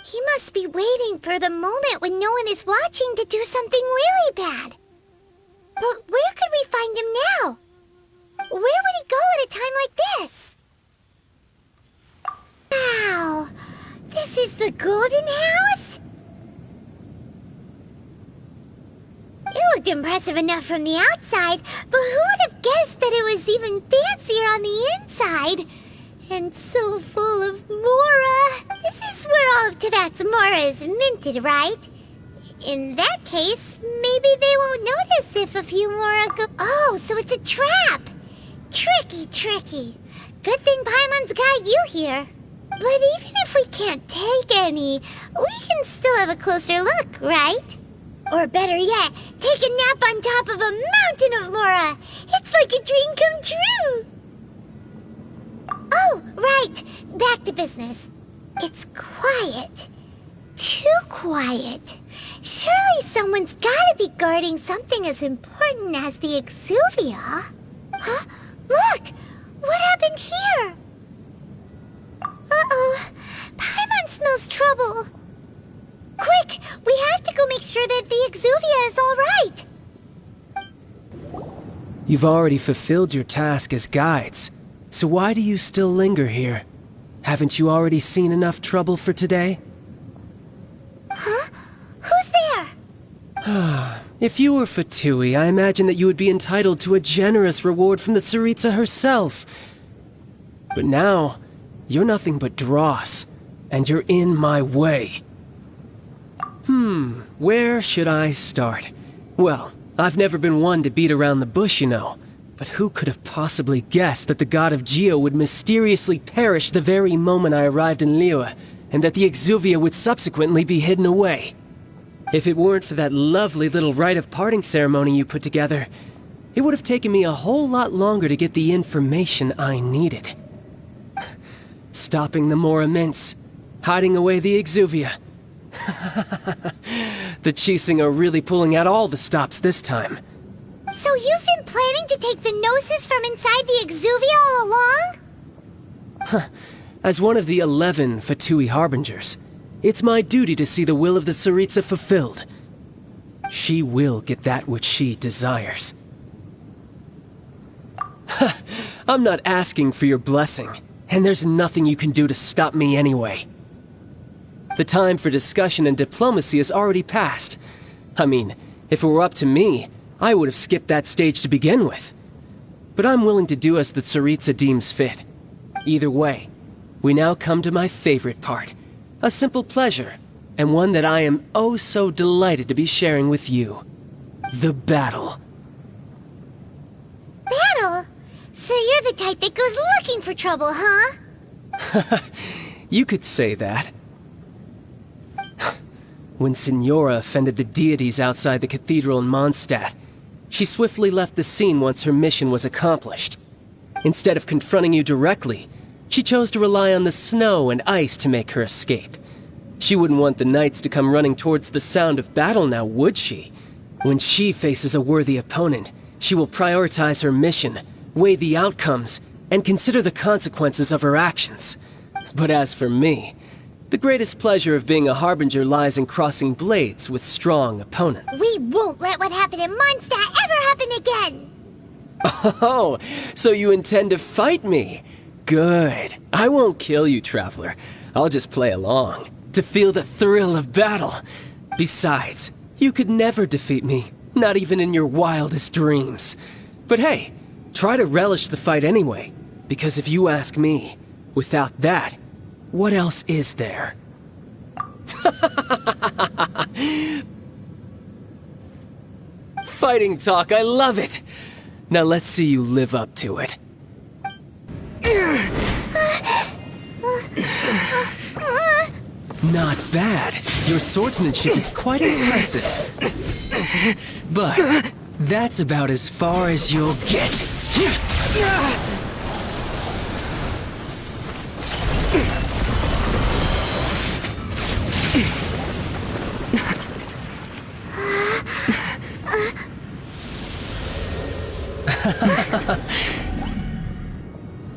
He must be waiting for the moment when no one is watching to do something really bad. But where could we find him now? Where would he go at a time like this? Wow, this is the Golden House? It looked impressive enough from the outside, but who would have guessed that it was even fancier on the inside? And so full of Mora. This is where all of Tibet's Mora is minted, right? In that case, maybe they won't notice if a few Mora go... Oh, so it's a trap! Tricky, tricky. Good thing Paimon's got you here. But even if we can't take any, we can still have a closer look, right? Or better yet, take a nap on top of a mountain of Mora. It's like a dream come true. Oh, right. Back to business. It's quiet. Too quiet. Surely someone's gotta be guarding something as important as the Exuvia. Huh? Look! What happened here? Uh-oh. Paimon smells trouble. Quick! We have to go make sure that the Exuvia is all right. You've already fulfilled your task as guides, so why do you still linger here? Haven't you already seen enough trouble for today? Huh? Who's there? If you were Fatui, I imagine that you would be entitled to a generous reward from the Tsaritsa herself. But now, you're nothing but dross, and you're in my way. Where should I start? Well, I've never been one to beat around the bush, you know. But who could have possibly guessed that the god of Geo would mysteriously perish the very moment I arrived in Liyue, and that the Exuvia would subsequently be hidden away? If it weren't for that lovely little rite of parting ceremony you put together, it would have taken me a whole lot longer to get the information I needed. Stopping the Mora mints, hiding away the Exuvia. The Qixing are really pulling out all the stops this time. So you've been planning to take the Gnosis from inside the Exuvia all along? As one of the 11 Fatui Harbingers, it's my duty to see the will of the Tsaritsa fulfilled. She will get that which she desires. I'm not asking for your blessing, and there's nothing you can do to stop me anyway. The time for discussion and diplomacy has already passed. I mean, if it were up to me, I would have skipped that stage to begin with. But I'm willing to do as the Tsaritsa deems fit. Either way, we now come to my favorite part. A simple pleasure, and one that I am oh so delighted to be sharing with you. The battle. Battle? So you're the type that goes looking for trouble, huh? You could say that. When Signora offended the deities outside the cathedral in Mondstadt, she swiftly left the scene once her mission was accomplished. Instead of confronting you directly, she chose to rely on the snow and ice to make her escape. She wouldn't want the knights to come running towards the sound of battle now, would she? When she faces a worthy opponent, she will prioritize her mission, weigh the outcomes, and consider the consequences of her actions. But as for me, the greatest pleasure of being a harbinger lies in crossing blades with strong opponents. We won't let what happened in Mondstadt ever happen again! Oh, so you intend to fight me? Good. I won't kill you, Traveler. I'll just play along, to feel the thrill of battle. Besides, you could never defeat me, not even in your wildest dreams. But hey, try to relish the fight anyway, because if you ask me, without that, what else is there? Fighting talk, I love it! Now let's see you live up to it. Not bad. Your swordsmanship is quite impressive. But that's about as far as you'll get.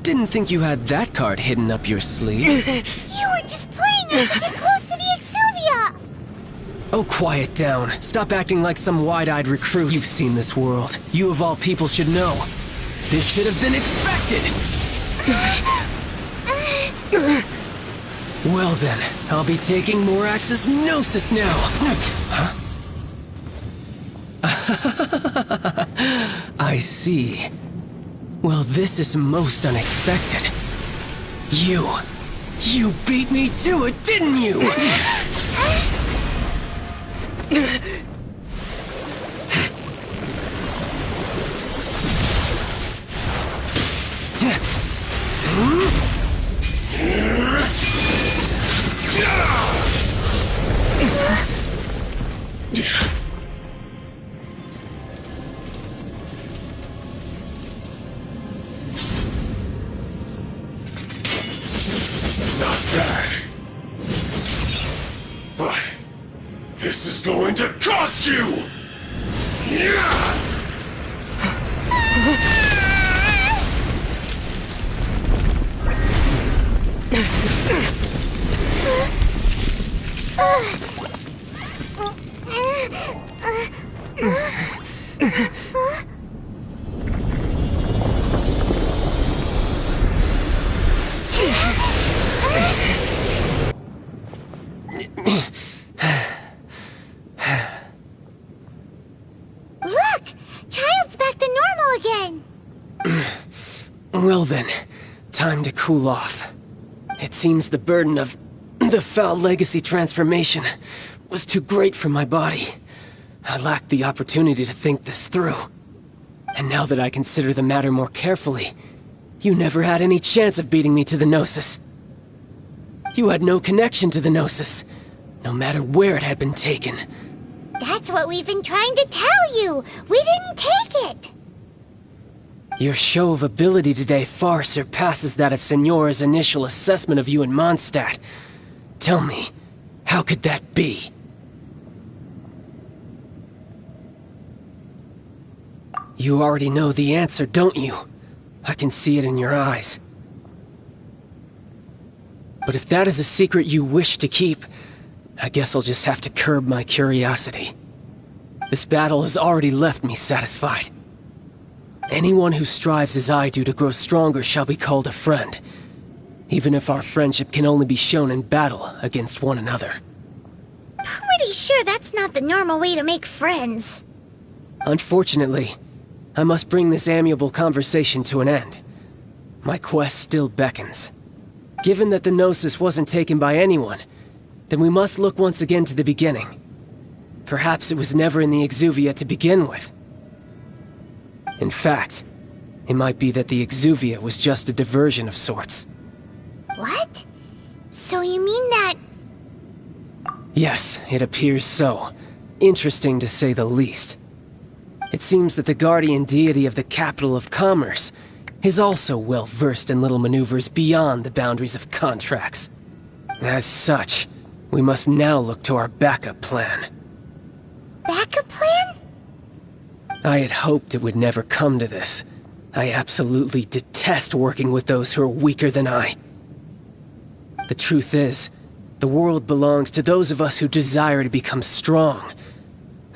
Didn't think you had that card hidden up your sleeve. You were just playing us to get close to the Exuvia! Oh, quiet down. Stop acting like some wide-eyed recruit. You've seen this world. You of all people should know. This should have been expected! Well then, I'll be taking Morax's Gnosis now! Huh? I see. Well, this is most unexpected. You beat me to it, didn't you? Not bad. But this is going to cost you! Yeah! Look! Child's back to normal again! Well then, time to cool off. It seems the burden of the foul legacy transformation was too great for my body. I lacked the opportunity to think this through. And now that I consider the matter more carefully, you never had any chance of beating me to the Gnosis. You had no connection to the Gnosis, no matter where it had been taken. That's what we've been trying to tell you! We didn't take it! Your show of ability today far surpasses that of Signora's initial assessment of you in Mondstadt. Tell me, how could that be? You already know the answer, don't you? I can see it in your eyes. But if that is a secret you wish to keep, I guess I'll just have to curb my curiosity. This battle has already left me satisfied. Anyone who strives as I do to grow stronger shall be called a friend, even if our friendship can only be shown in battle against one another. Pretty sure that's not the normal way to make friends. Unfortunately, I must bring this amiable conversation to an end. My quest still beckons. Given that the Gnosis wasn't taken by anyone, then we must look once again to the beginning. Perhaps it was never in the Exuvia to begin with. In fact, it might be that the Exuvia was just a diversion of sorts. What? So you mean that... Yes, it appears so. Interesting to say the least. It seems that the guardian deity of the capital of commerce is also well versed in little maneuvers beyond the boundaries of contracts. As such, we must now look to our backup plan. Backup plan? I had hoped it would never come to this. I absolutely detest working with those who are weaker than I. The truth is, the world belongs to those of us who desire to become strong.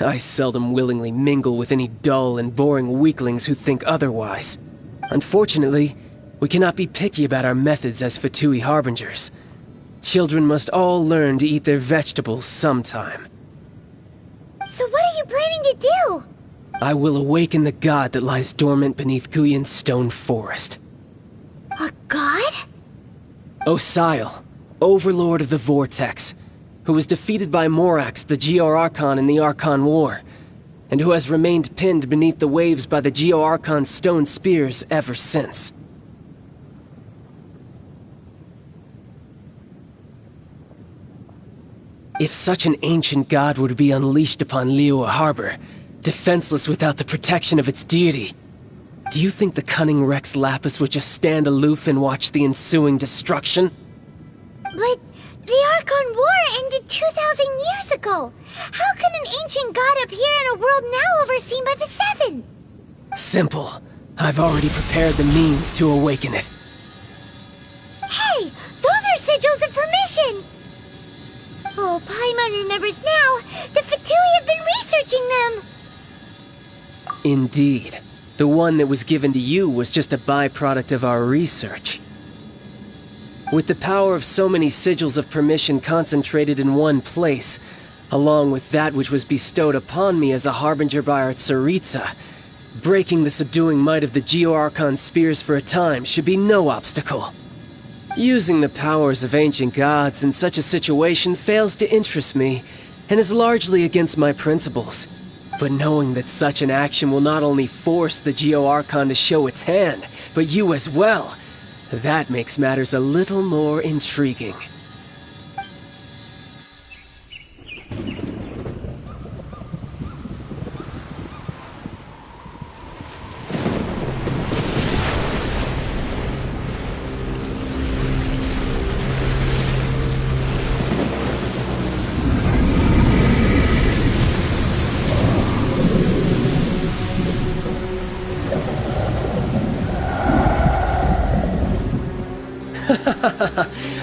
I seldom willingly mingle with any dull and boring weaklings who think otherwise. Unfortunately, we cannot be picky about our methods as Fatui Harbingers. Children must all learn to eat their vegetables sometime. So what are you planning to do? I will awaken the god that lies dormant beneath Guyan's stone forest. A god? Osial, overlord of the Vortex, who was defeated by Morax, the Geo-Archon in the Archon War, and who has remained pinned beneath the waves by the Geo-Archon's stone spears ever since. If such an ancient god were to be unleashed upon Liyue Harbor, defenseless without the protection of its deity, do you think the cunning Rex Lapis would just stand aloof and watch the ensuing destruction? But the Archon War ended 2,000 years ago. How can an ancient god appear in a world now overseen by the Seven? Simple. I've already prepared the means to awaken it. Hey, those are sigils of permission! Oh, Paimon remembers now. The Fatui have been researching them. Indeed. The one that was given to you was just a byproduct of our research. With the power of so many sigils of permission concentrated in one place, along with that which was bestowed upon me as a harbinger by our Tsaritsa, breaking the subduing might of the Geo-Archon spears for a time should be no obstacle. Using the powers of ancient gods in such a situation fails to interest me, and is largely against my principles. But knowing that such an action will not only force the Geo-Archon to show its hand, but you as well, that makes matters a little more intriguing.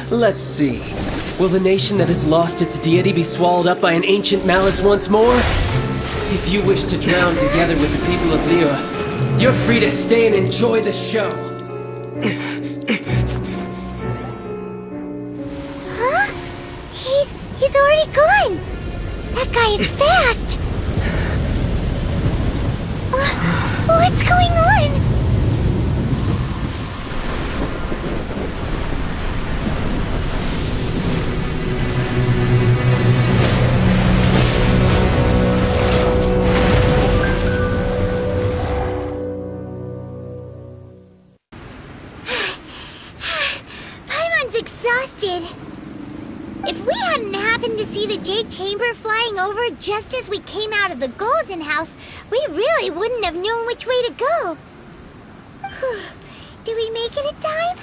Let's see. Will the nation that has lost its deity be swallowed up by an ancient malice once more? If you wish to drown together with the people of Liyue, you're free to stay and enjoy the show. Huh? He's already gone. That guy is fast. What's going on? Exhausted. If we hadn't happened to see the Jade Chamber flying over just as we came out of the Golden House, we really wouldn't have known which way to go. Did we make it in time?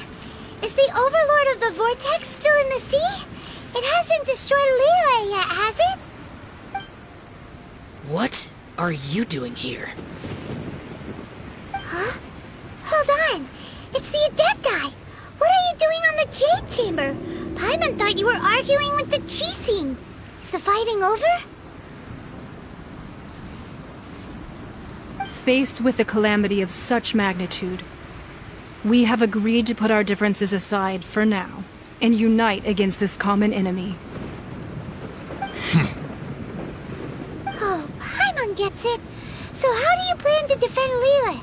Is the Overlord of the Vortex still in the sea? It hasn't destroyed Liyue yet, has it? What are you doing here? Huh? Hold on. It's the Adepti. What are you doing on the Jade Chamber? Paimon thought you were arguing with the Chising. Is the fighting over? Faced with a calamity of such magnitude, we have agreed to put our differences aside for now and unite against this common enemy. Oh, Paimon gets it. So how do you plan to defend Liyue?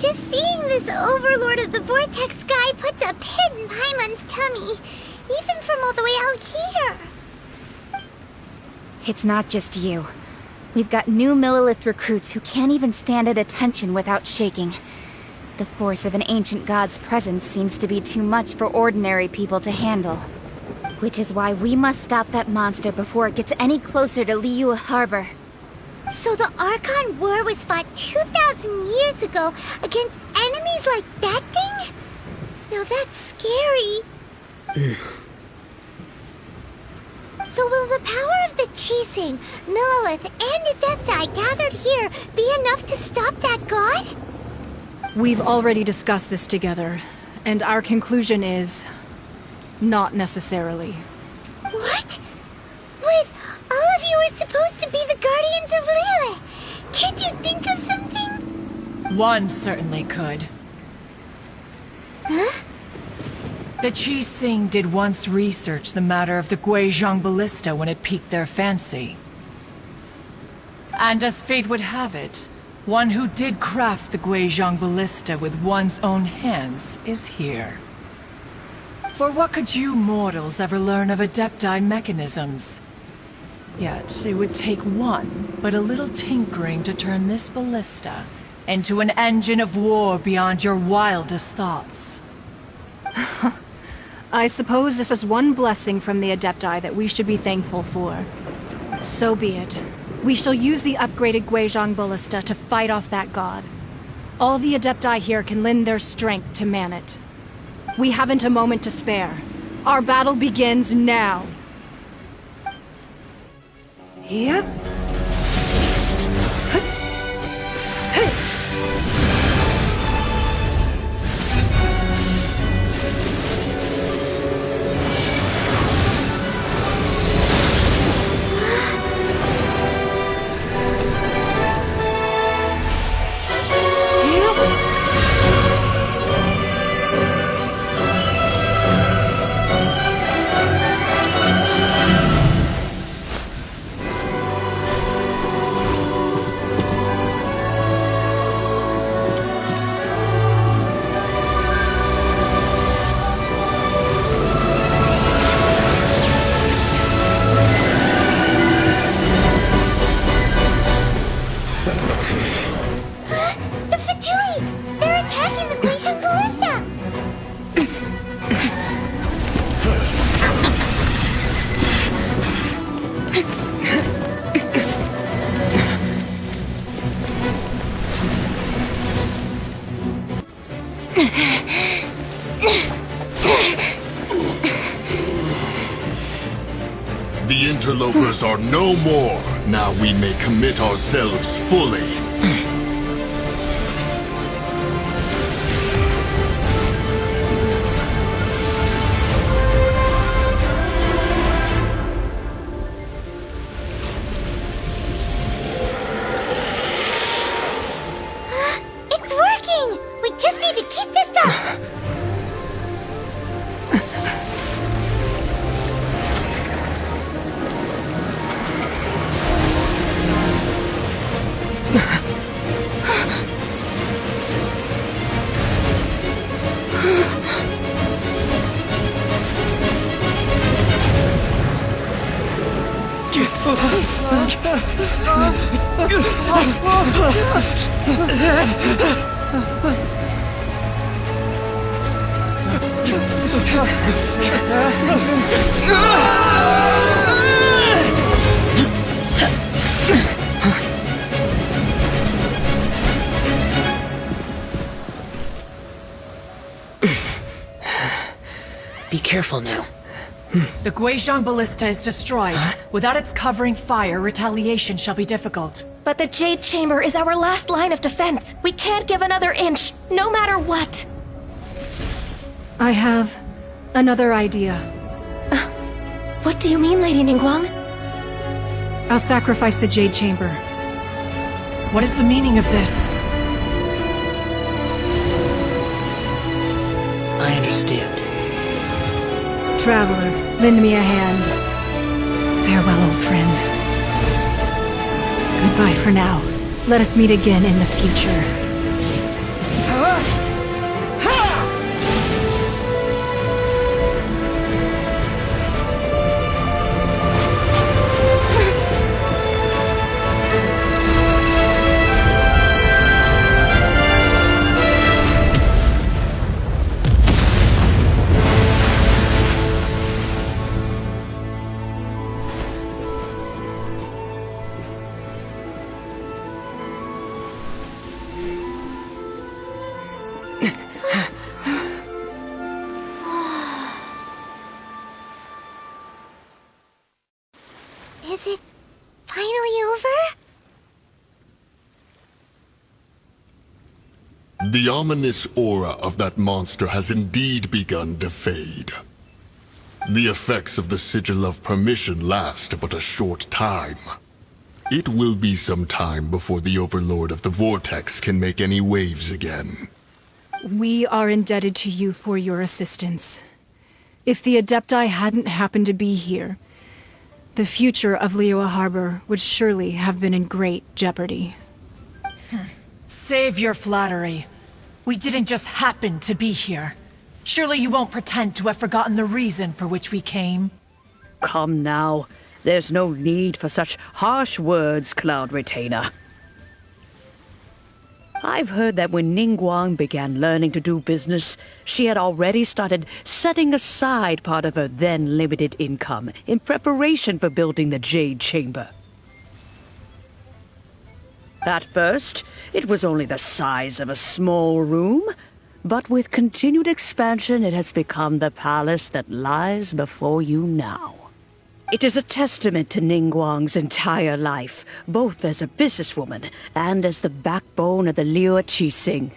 Just seeing this Overlord of the Vortex guy puts a pit in Paimon's tummy, even from all the way out here. It's not just you. We've got new Millilith recruits who can't even stand at attention without shaking. The force of an ancient god's presence seems to be too much for ordinary people to handle. Which is why we must stop that monster before it gets any closer to Liyue Harbor. So the Archon War was fought 2,000 years ago against enemies like that thing? Now that's scary. So will the power of the Qixing, Millilith, and Adepti gathered here be enough to stop that god? We've already discussed this together, and our conclusion is... not necessarily. What? But all of you are supposed to be the Guardians of Liyue. Can't you think of something? One certainly could. Huh? The Qixing did once research the matter of the Guizhong Ballista when it piqued their fancy. And as fate would have it, one who did craft the Guizhong Ballista with one's own hands is here. For what could you mortals ever learn of Adepti mechanisms? Yet, it would take one, but a little tinkering to turn this ballista into an engine of war beyond your wildest thoughts. I suppose this is one blessing from the Adepti that we should be thankful for. So be it. We shall use the upgraded Guizhong Ballista to fight off that god. All the Adepti here can lend their strength to man it. We haven't a moment to spare. Our battle begins now. Yep. The Fatui! They're attacking the Guizhong Ballista! The interlopers are no more. Now we may commit ourselves fully. It's working! We just need to keep this up! Be careful now. The Guizhong Ballista is destroyed. Without its covering fire, retaliation shall be difficult. But the Jade Chamber is our last line of defense. We can't give another inch, no matter what. I have another idea. What do you mean, Lady Ningguang? I'll sacrifice the Jade Chamber. What is the meaning of this? I understand. Traveler, lend me a hand. Farewell, old friend. Goodbye for now. Let us meet again in the future. Is it finally over? The ominous aura of that monster has indeed begun to fade. The effects of the Sigil of Permission last but a short time. It will be some time before the Overlord of the Vortex can make any waves again. We are indebted to you for your assistance. If the Adepti hadn't happened to be here, the future of Liyue Harbor would surely have been in great jeopardy. Save your flattery. We didn't just happen to be here. Surely you won't pretend to have forgotten the reason for which we came. Come now. There's no need for such harsh words, Cloud Retainer. I've heard that when Ningguang began learning to do business, she had already started setting aside part of her then limited income in preparation for building the Jade Chamber. At first, it was only the size of a small room, but with continued expansion it has become the palace that lies before you now. It is a testament to Ningguang's entire life, both as a businesswoman and as the backbone of the Liyue Qixing.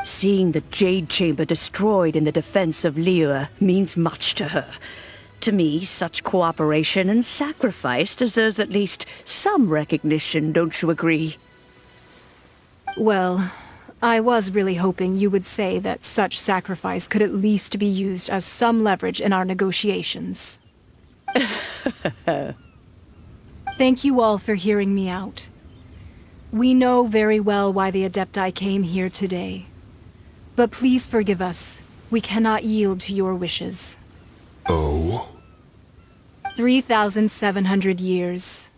Seeing the Jade Chamber destroyed in the defense of Liyue means much to her. To me, such cooperation and sacrifice deserves at least some recognition, don't you agree? Well, I was really hoping you would say that such sacrifice could at least be used as some leverage in our negotiations. Thank you all for hearing me out. We know very well why the Adepti came here today. But please forgive us. We cannot yield to your wishes. Oh? 3,700 years.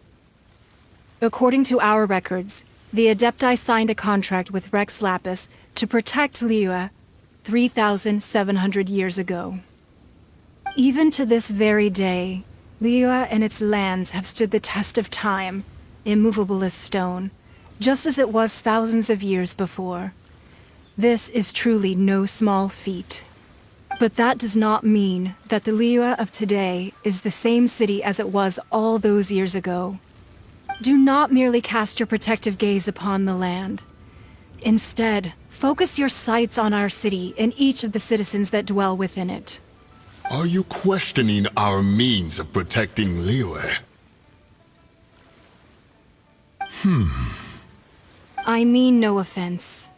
According to our records, the Adepti signed a contract with Rex Lapis to protect Liyue 3,700 years ago. Even to this very day, Liyue and its lands have stood the test of time, immovable as stone, just as it was thousands of years before. This is truly no small feat. But that does not mean that the Liyue of today is the same city as it was all those years ago. Do not merely cast your protective gaze upon the land. Instead, focus your sights on our city and each of the citizens that dwell within it. Are you questioning our means of protecting Liyue? I mean no offense.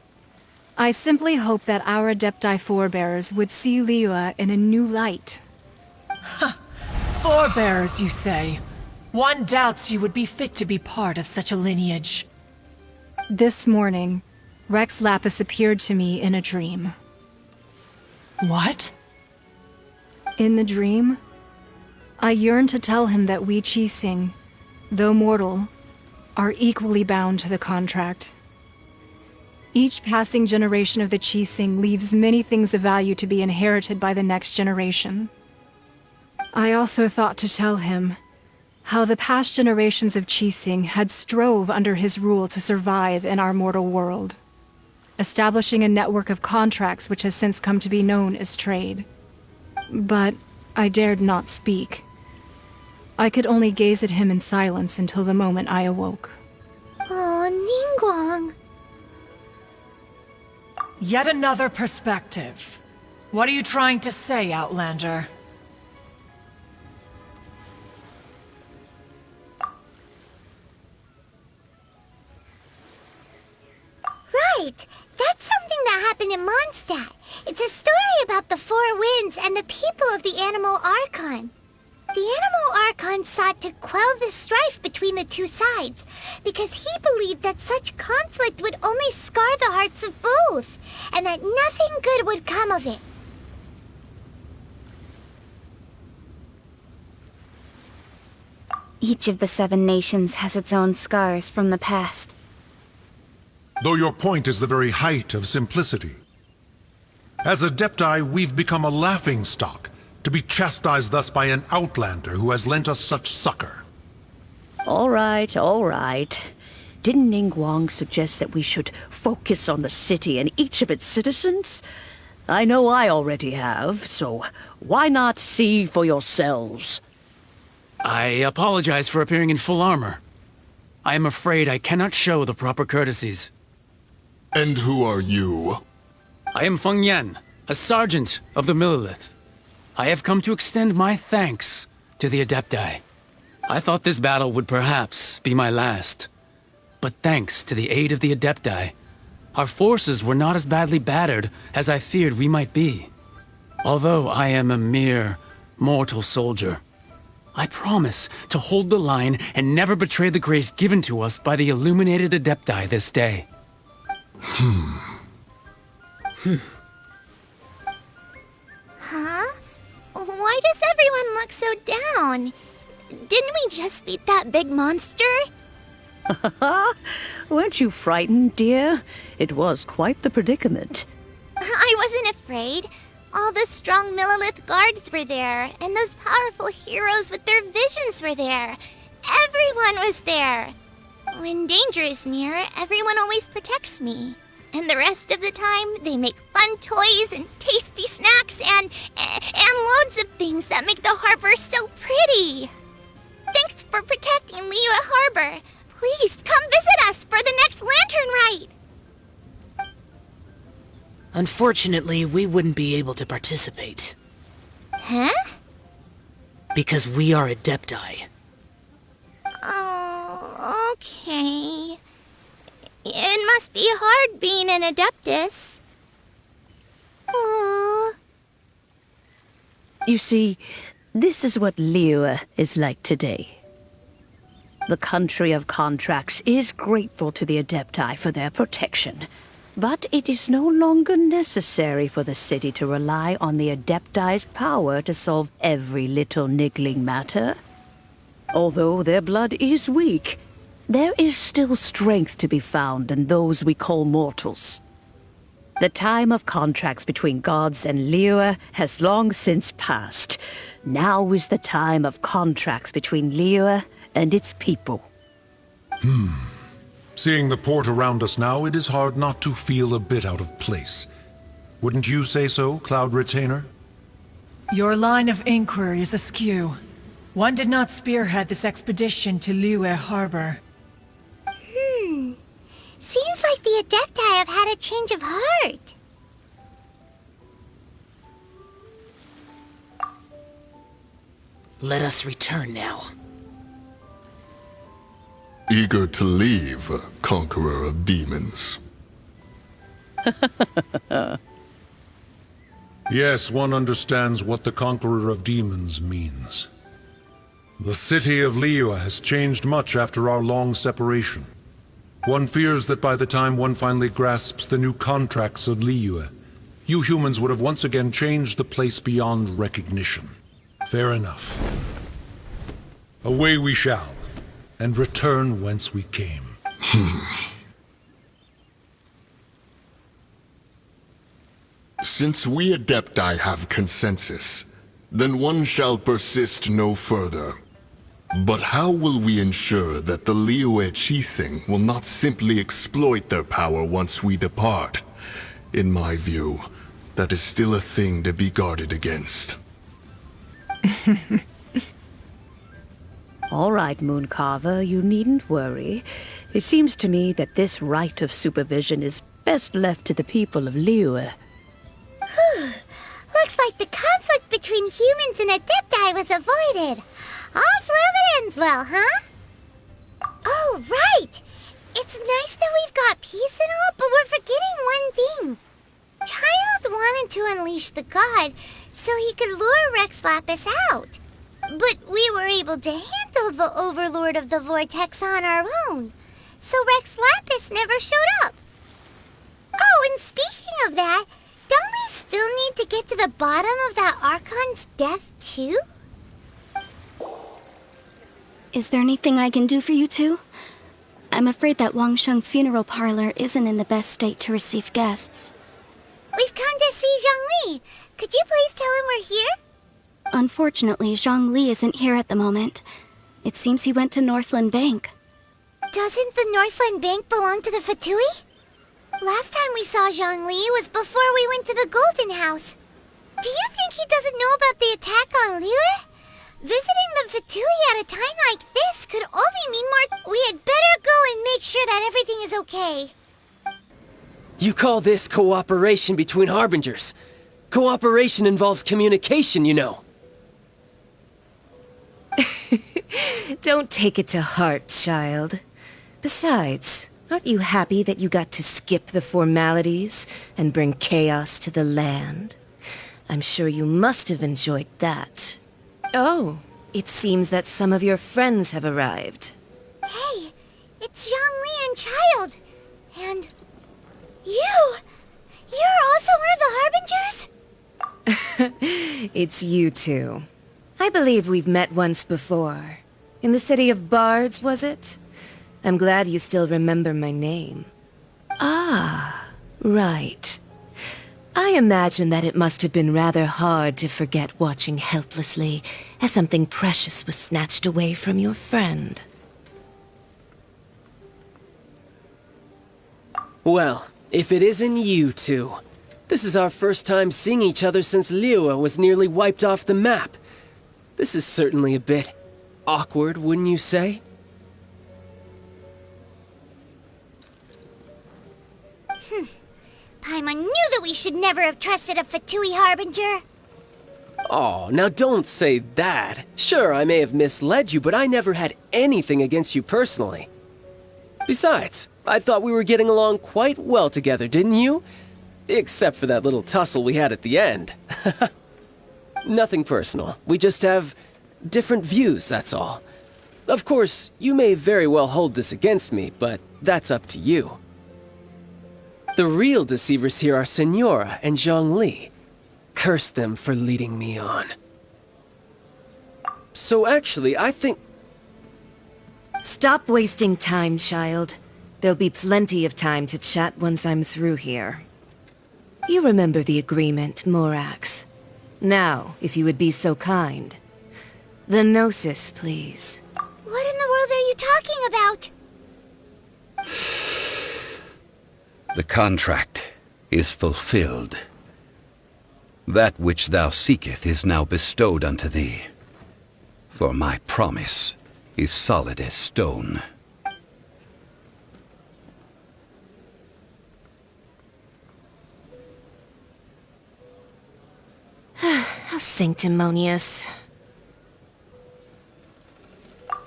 I simply hope that our Adepti forebears would see Liyue in a new light. Forebears, you say? One doubts you would be fit to be part of such a lineage. This morning, Rex Lapis appeared to me in a dream. What? In the dream, I yearned to tell him that we Qixing, though mortal, are equally bound to the contract. Each passing generation of the Qixing leaves many things of value to be inherited by the next generation. I also thought to tell him how the past generations of Qixing had strove under his rule to survive in our mortal world, establishing a network of contracts which has since come to be known as trade. But I dared not speak. I could only gaze at him in silence until the moment I awoke. Oh, Ningguang. Yet another perspective. What are you trying to say, Outlander? Right! That's something that happened in Mondstadt. It's a story about the Four Winds and the people of the Animal Archon. The Animal Archon sought to quell the strife between the two sides, because he believed that such conflict would only scar the hearts of both, and that nothing good would come of it. Each of the 7 nations has its own scars from the past. Though your point is the very height of simplicity. As Adepti, we've become a laughingstock, to be chastised thus by an outlander who has lent us such succor. All right, all right. Didn't Ningguang suggest that we should focus on the city and each of its citizens? I know I already have, so why not see for yourselves? I apologize for appearing in full armor. I am afraid I cannot show the proper courtesies. And who are you? I am Feng Yan, a sergeant of the Millelith. I have come to extend my thanks to the Adepti. I thought this battle would perhaps be my last. But thanks to the aid of the Adepti, our forces were not as badly battered as I feared we might be. Although I am a mere mortal soldier, I promise to hold the line and never betray the grace given to us by the illuminated Adepti this day. Huh? Why does everyone look so down? Didn't we just beat that big monster? Weren't you frightened, dear? It was quite the predicament. I wasn't afraid. All the strong Millelith guards were there, and those powerful heroes with their visions were there. Everyone was there. When danger is near, everyone always protects me. And the rest of the time, they make fun toys and tasty snacks and loads of things that make the harbor so pretty. Thanks for protecting Liyue Harbor. Please come visit us for the next lantern rite. Unfortunately, we wouldn't be able to participate. Huh? Because we are Adepti. Oh, okay. It must be hard being an Adeptus. Aww. You see, this is what Liyue is like today. The country of contracts is grateful to the Adepti for their protection, but it is no longer necessary for the city to rely on the Adepti's power to solve every little niggling matter. Although their blood is weak, there is still strength to be found in those we call mortals. The time of contracts between gods and Liyue has long since passed. Now is the time of contracts between Liyue and its people. Seeing the port around us now, it is hard not to feel a bit out of place. Wouldn't you say so, Cloud Retainer? Your line of inquiry is askew. One did not spearhead this expedition to Liyue Harbor. Seems like the Adepti have had a change of heart. Let us return now. Eager to leave, conqueror of demons. Yes, one understands what the Conqueror of Demons means. The city of Liyue has changed much after our long separation. One fears that by the time one finally grasps the new contracts of Liyue, you humans would have once again changed the place beyond recognition. Fair enough. Away we shall, and return whence we came. Since we Adepti have consensus, then one shall persist no further. But how will we ensure that the Liyue Qixing will not simply exploit their power once we depart? In my view, that is still a thing to be guarded against. All right, Mooncarver, you needn't worry. It seems to me that this right of supervision is best left to the people of Liyue. Looks like the conflict between humans and Adepti was avoided. All's well that ends well, huh? Oh, right! It's nice that we've got peace and all, but we're forgetting one thing. Child wanted to unleash the god so he could lure Rex Lapis out. But we were able to handle the Overlord of the Vortex on our own. So Rex Lapis never showed up. Oh, and speaking of that, don't we still need to get to the bottom of that Archon's death, too? Is there anything I can do for you two? I'm afraid that Wangsheng Funeral Parlor isn't in the best state to receive guests. We've come to see Zhongli. Could you please tell him we're here? Unfortunately, Zhongli isn't here at the moment. It seems he went to Northland Bank. Doesn't the Northland Bank belong to the Fatui? Last time we saw Zhongli was before we went to the Golden House. Do you think he doesn't know about the attack on Liyue? Visiting the Fatui at at a time like this could only mean more. We had better go and make sure that everything is okay. You call this cooperation between Harbingers? Cooperation involves communication, you know. Don't take it to heart, child. Besides, aren't you happy that you got to skip the formalities and bring chaos to the land? I'm sure you must have enjoyed that. Oh, it seems that some of your friends have arrived. Hey, it's Zhongli and Child. And you! You're also one of the Harbingers? It's you two. I believe we've met once before. In the City of Bards, was it? I'm glad you still remember my name. Ah, right. I imagine that it must have been rather hard to forget watching helplessly as something precious was snatched away from your friend. Well, if it isn't you two. This is our first time seeing each other since Liyue was nearly wiped off the map. This is certainly a bit awkward, wouldn't you say? Paimon knew that we should never have trusted a Fatui Harbinger. Oh, now don't say that. Sure, I may have misled you, but I never had anything against you personally. Besides, I thought we were getting along quite well together, didn't you? Except for that little tussle we had at the end. Nothing personal. We just have different views, that's all. Of course, you may very well hold this against me, but that's up to you. The real deceivers here are Senora and Zhongli. Curse them for leading me on. So actually, I think... Stop wasting time, child. There'll be plenty of time to chat once I'm through here. You remember the agreement, Morax. Now, if you would be so kind. The Gnosis, please. What in the world are you talking about? The contract is fulfilled. That which thou seeketh is now bestowed unto thee. For my promise is solid as stone. How sanctimonious.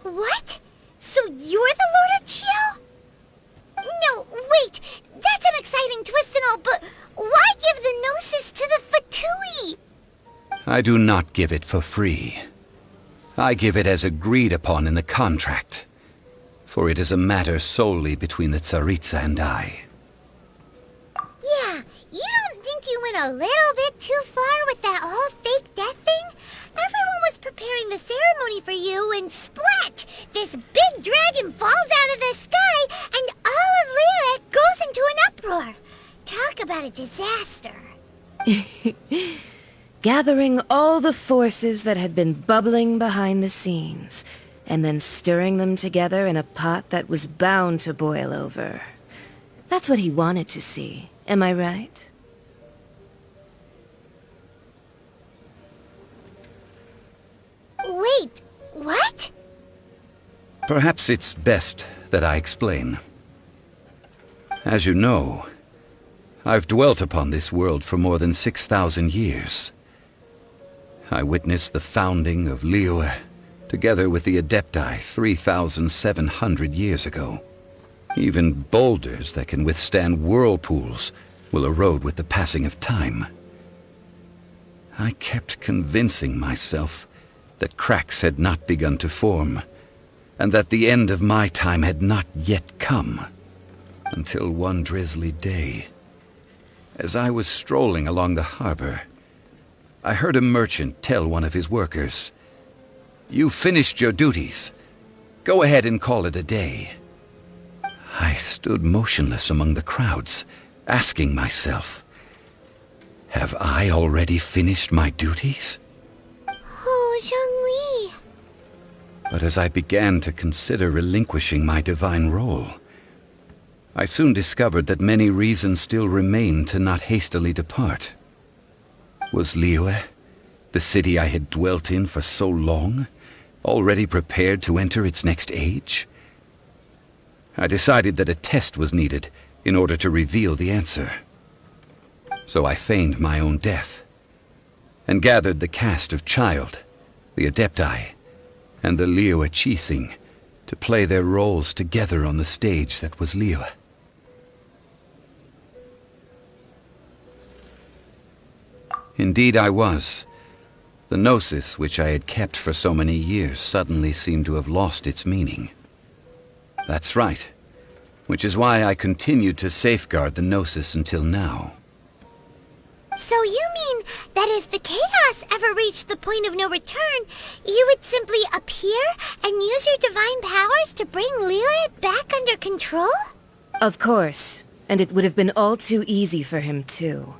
What? So you're the Lord of Geo? No, wait! That's an exciting twist and all, but why give the Gnosis to the Fatui? I do not give it for free. I give it as agreed upon in the contract, for it is a matter solely between the Tsaritsa and I. Yeah, you don't think you went a little bit too far with that whole fake death thing? Everyone was preparing the ceremony for you, and splat! This big dragon falls out of the sky, and all of Liyue goes into an uproar. Talk about a disaster. Gathering all the forces that had been bubbling behind the scenes, and then stirring them together in a pot that was bound to boil over. That's what he wanted to see, am I right? Wait, what? Perhaps it's best that I explain. As you know, I've dwelt upon this world for more than 6,000 years. I witnessed the founding of Liyue, together with the Adepti 3,700 years ago. Even boulders that can withstand whirlpools will erode with the passing of time. I kept convincing myself that cracks had not begun to form, and that the end of my time had not yet come. Until one drizzly day, as I was strolling along the harbor, I heard a merchant tell one of his workers, "You've finished your duties. Go ahead and call it a day." I stood motionless among the crowds, asking myself, have I already finished my duties? Oh, Zhongli. But as I began to consider relinquishing my divine role, I soon discovered that many reasons still remained to not hastily depart. Was Liyue, the city I had dwelt in for so long, Already prepared to enter its next age? I decided that a test was needed in order to reveal the answer. So I feigned my own death, and gathered the cast of Child, the Adepti, and the Liyue Qixing to play their roles together on the stage that was Liyue. Indeed I was. The gnosis which I had kept for so many years suddenly seemed to have lost its meaning. That's right, which is why I continued to safeguard the gnosis until now. So you mean that if the chaos ever reached the point of no return, you would simply appear and use your divine powers to bring Liyue back under control? Of course, and it would have been all too easy for him too.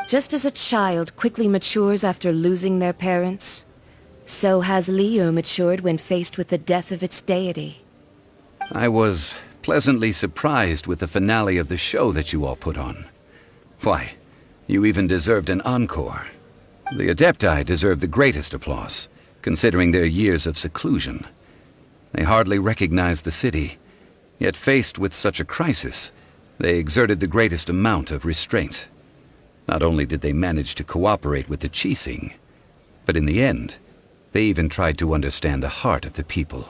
Just as a child quickly matures after losing their parents, so has Liyue matured when faced with the death of its deity. I was pleasantly surprised with the finale of the show that you all put on. Why, you even deserved an encore. The Adepti deserve the greatest applause, considering their years of seclusion. They hardly recognized the city, yet faced with such a crisis, they exerted the greatest amount of restraint. Not only did they manage to cooperate with the Qixing, but in the end, they even tried to understand the heart of the people.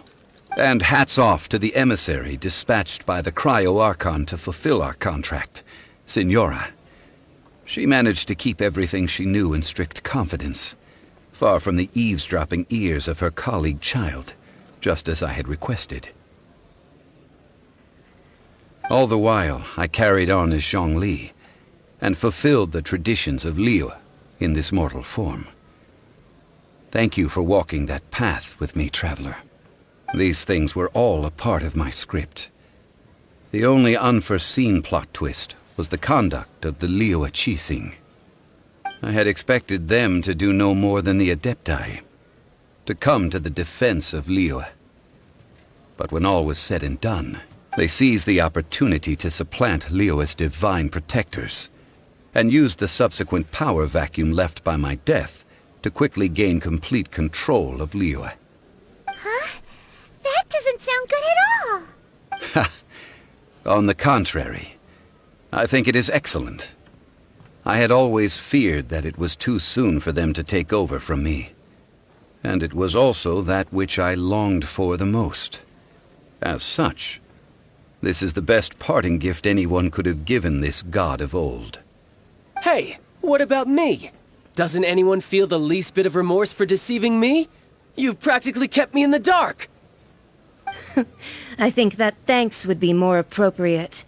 And hats off to the emissary dispatched by the Cryo-Archon to fulfill our contract, Signora. She managed to keep everything she knew in strict confidence, far from the eavesdropping ears of her colleague Child, just as I had requested. All the while, I carried on as Zhongli, and fulfilled the traditions of Liyue in this mortal form. Thank you for walking that path with me, traveler. These things were all a part of my script. The only unforeseen plot twist was the conduct of the Liyue Qixing. I had expected them to do no more than the Adepti, to come to the defense of Liyue. But when all was said and done, they seized the opportunity to supplant Liyue as divine protectors, and used the subsequent power vacuum left by my death to quickly gain complete control of Liyue. Huh? That doesn't sound good at all! Ha! On the contrary, I think it is excellent. I had always feared that it was too soon for them to take over from me. And it was also that which I longed for the most. As such, this is the best parting gift anyone could have given this god of old. Hey, what about me? Doesn't anyone feel the least bit of remorse for deceiving me? You've practically kept me in the dark! I think that thanks would be more appropriate.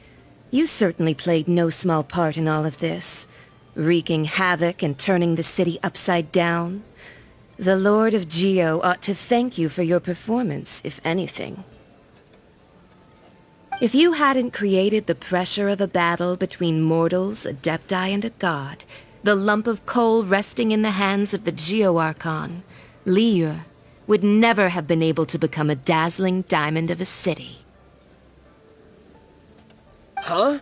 You certainly played no small part in all of this, wreaking havoc and turning the city upside down. The Lord of Geo ought to thank you for your performance, if anything. If you hadn't created the pressure of a battle between mortals, Adepti, and a god, the lump of coal resting in the hands of the Geo-Archon, Liyue, would never have been able to become a dazzling diamond of a city. Huh?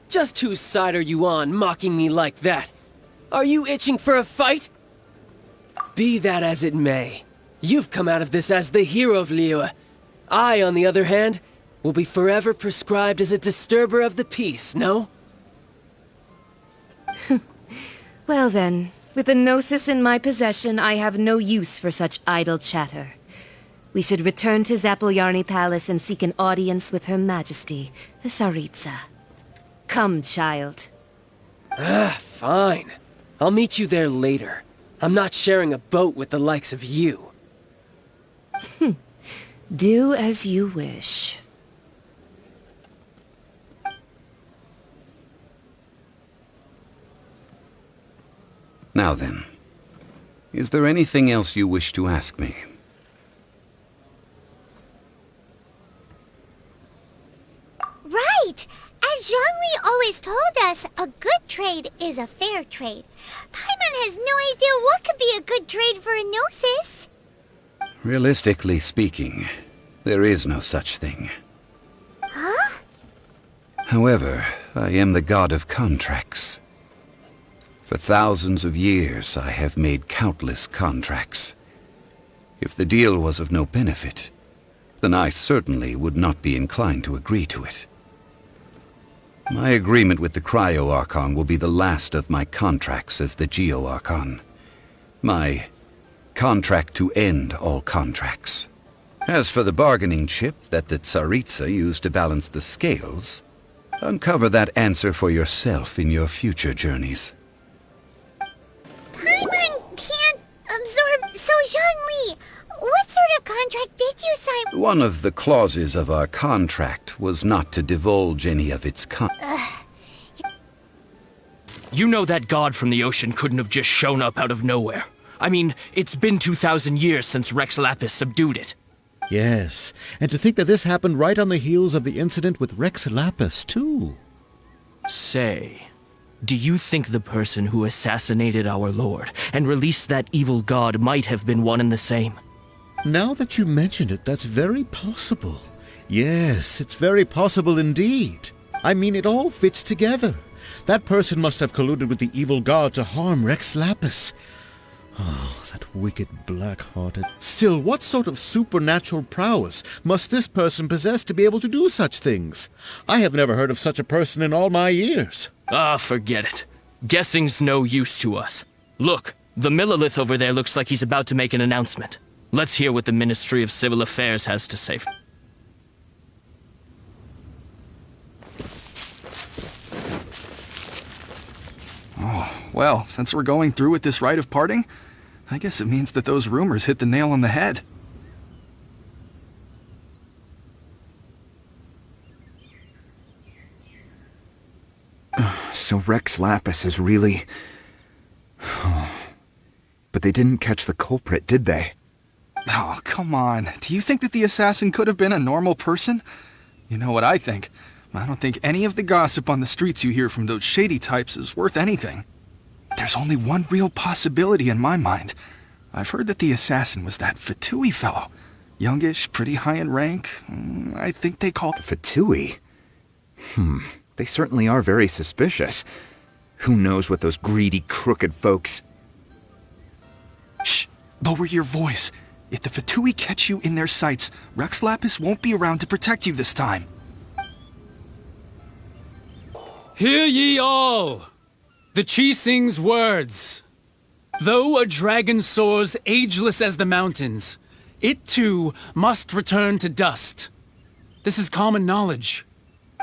Just whose side are you on, mocking me like that? Are you itching for a fight? Be that as it may, you've come out of this as the hero of Liyue. I, on the other hand, will be forever prescribed as a disturber of the peace, no? Well then, with the Gnosis in my possession, I have no use for such idle chatter. We should return to Zapolyarny Palace and seek an audience with Her Majesty, the Tsaritsa. Come, child. Fine. I'll meet you there later. I'm not sharing a boat with the likes of you. Do as you wish. Now then, is there anything else you wish to ask me? Right! As Zhongli always told us, a good trade is a fair trade. Paimon has no idea what could be a good trade for a Gnosis. Realistically speaking, there is no such thing. Huh? However, I am the god of contracts. For thousands of years, I have made countless contracts. If the deal was of no benefit, then I certainly would not be inclined to agree to it. My agreement with the Cryo-Archon will be the last of my contracts as the Geo-Archon. My contract to end all contracts. As for the bargaining chip that the Tsaritsa used to balance the scales, uncover that answer for yourself in your future journeys. Paimon can't absorb... So, Zhongli, what sort of contract did you sign? One of the clauses of our contract was not to divulge any of its You know that god from the ocean couldn't have just shown up out of nowhere. I mean, it's been 2,000 years since Rex Lapis subdued it. Yes, and to think that this happened right on the heels of the incident with Rex Lapis, too. Say, do you think the person who assassinated our lord and released that evil god might have been one and the same? Now that you mention it, that's very possible. Yes, it's very possible indeed. I mean, it all fits together. That person must have colluded with the evil god to harm Rex Lapis. Oh, that wicked black-hearted... Still, what sort of supernatural prowess must this person possess to be able to do such things? I have never heard of such a person in all my years. Ah, forget it. Guessing's no use to us. Look, the Millilith over there looks like he's about to make an announcement. Let's hear what the Ministry of Civil Affairs has to say. Oh, well, since we're going through with this rite of parting, I guess it means that those rumors hit the nail on the head. So Rex Lapis is really... But they didn't catch the culprit, did they? Oh, come on. Do you think that the assassin could have been a normal person? You know what I think. I don't think any of the gossip on the streets you hear from those shady types is worth anything. There's only one real possibility in my mind. I've heard that the assassin was that Fatui fellow. Youngish, pretty high in rank. I think they called... Fatui? They certainly are very suspicious. Who knows what those greedy, crooked folks... Shh! Lower your voice. If the Fatui catch you in their sights, Rex Lapis won't be around to protect you this time. Hear ye all! The Qixing's words. Though a dragon soars ageless as the mountains, it too must return to dust. This is common knowledge.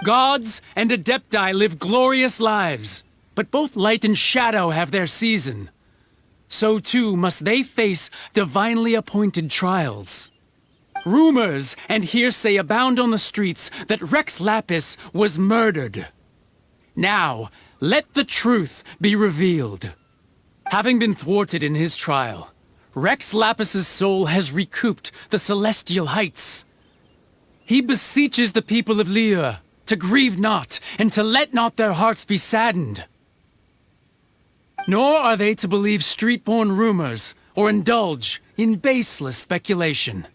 Gods and Adepti live glorious lives, but both light and shadow have their season. So too must they face divinely appointed trials. Rumors and hearsay abound on the streets that Rex Lapis was murdered. Now, let the truth be revealed. Having been thwarted in his trial, Rex Lapis's soul has recouped the celestial heights. He beseeches the people of Liyue to grieve not and to let not their hearts be saddened. Nor are they to believe street-born rumors or indulge in baseless speculation.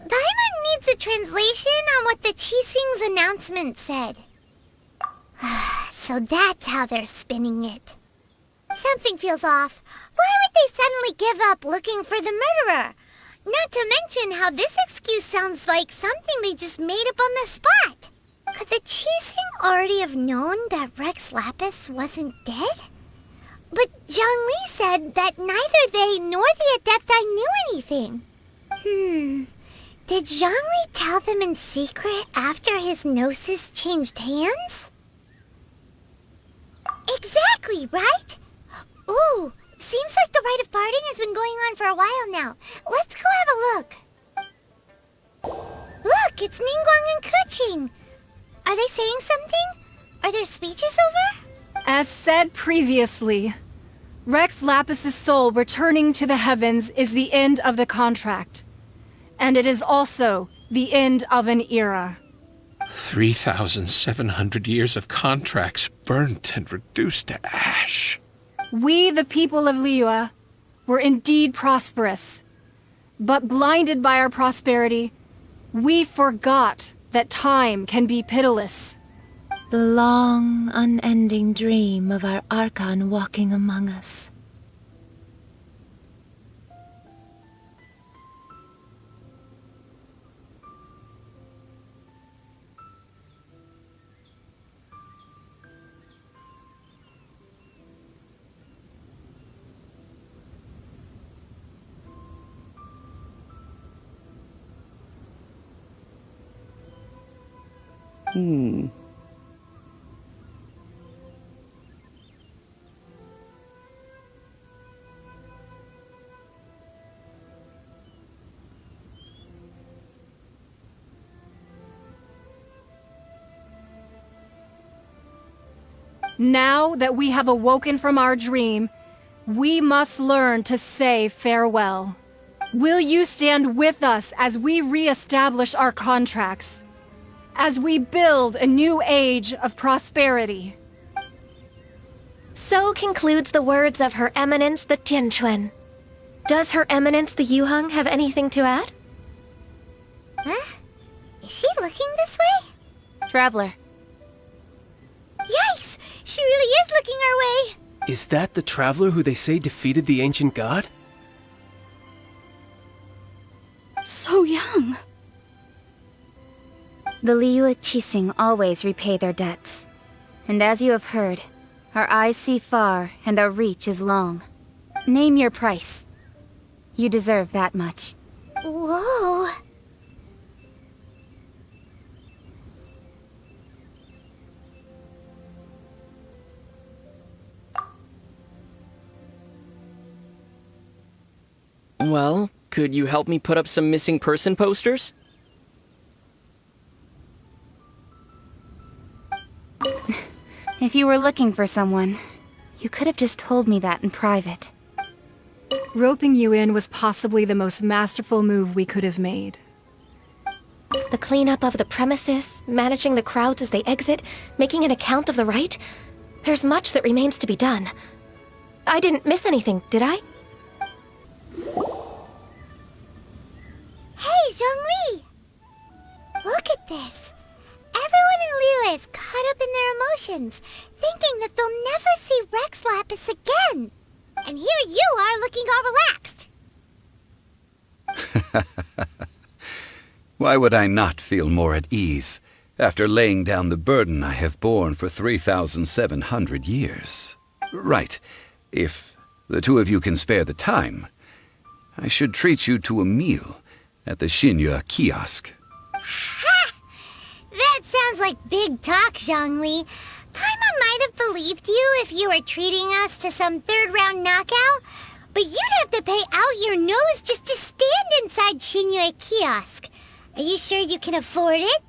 Paimon needs a translation on what the Qixing's announcement said. So that's how they're spinning it. Something feels off. Why would they suddenly give up looking for the murderer? Not to mention how this excuse sounds like something they just made up on the spot. Could the Qixing already have known that Rex Lapis wasn't dead? But Zhongli said that neither they nor the Adepti knew anything. Did Zhongli tell them in secret after his gnosis changed hands? Exactly, right? Ooh, seems like the rite of parting has been going on for a while now. Let's go have a look. Look, it's Ningguang and Keqing. Are they saying something? Are their speeches over? As said previously, Rex Lapis's soul returning to the heavens is the end of the contract. And it is also the end of an era. 3,700 years of contracts burnt and reduced to ash. We, the people of Liyue, were indeed prosperous. But blinded by our prosperity, we forgot that time can be pitiless. The long, unending dream of our Archon walking among us. Now that we have awoken from our dream, we must learn to say farewell. Will you stand with us as we re-establish our contracts? As we build a new age of prosperity? So concludes the words of Her Eminence the Tianquan. Does Her Eminence the Yuheng have anything to add? Huh? Is she looking this way? Traveler. Yikes! She really is looking our way! Is that the traveler who they say defeated the ancient god? So young. The Liyue Qixing always repay their debts. And as you have heard, our eyes see far and our reach is long. Name your price. You deserve that much. Whoa! Well, could you help me put up some missing person posters? If you were looking for someone, you could have just told me that in private. Roping you in was possibly the most masterful move we could have made. The cleanup of the premises, managing the crowds as they exit, making an account of the rite. There's much that remains to be done. I didn't miss anything, did I? Hey, Zhongli! Look at this! Everyone in Liyue is caught up in their emotions, thinking that they'll never see Rex Lapis again. And here you are looking all relaxed. Why would I not feel more at ease after laying down the burden I have borne for 3,700 years? Right. If the two of you can spare the time, I should treat you to a meal at the Xinyue kiosk. Ha! That sounds like big talk, Zhongli. Paimon might have believed you if you were treating us to some third-round knockout, but you'd have to pay out your nose just to stand inside Xinyue kiosk. Are you sure you can afford it?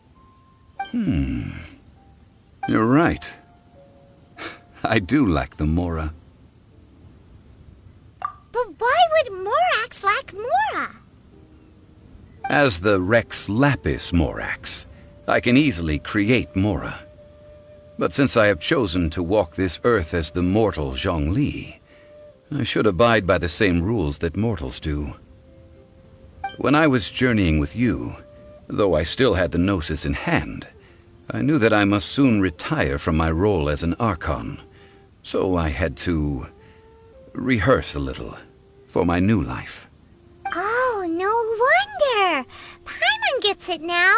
You're right. I do lack the Mora. But why would Morax lack Mora? As the Rex Lapis Morax, I can easily create Mora. But since I have chosen to walk this earth as the mortal Zhongli, I should abide by the same rules that mortals do. When I was journeying with you, though I still had the Gnosis in hand, I knew that I must soon retire from my role as an Archon, so I had to rehearse a little for my new life. Oh, no wonder! Paimon gets it now.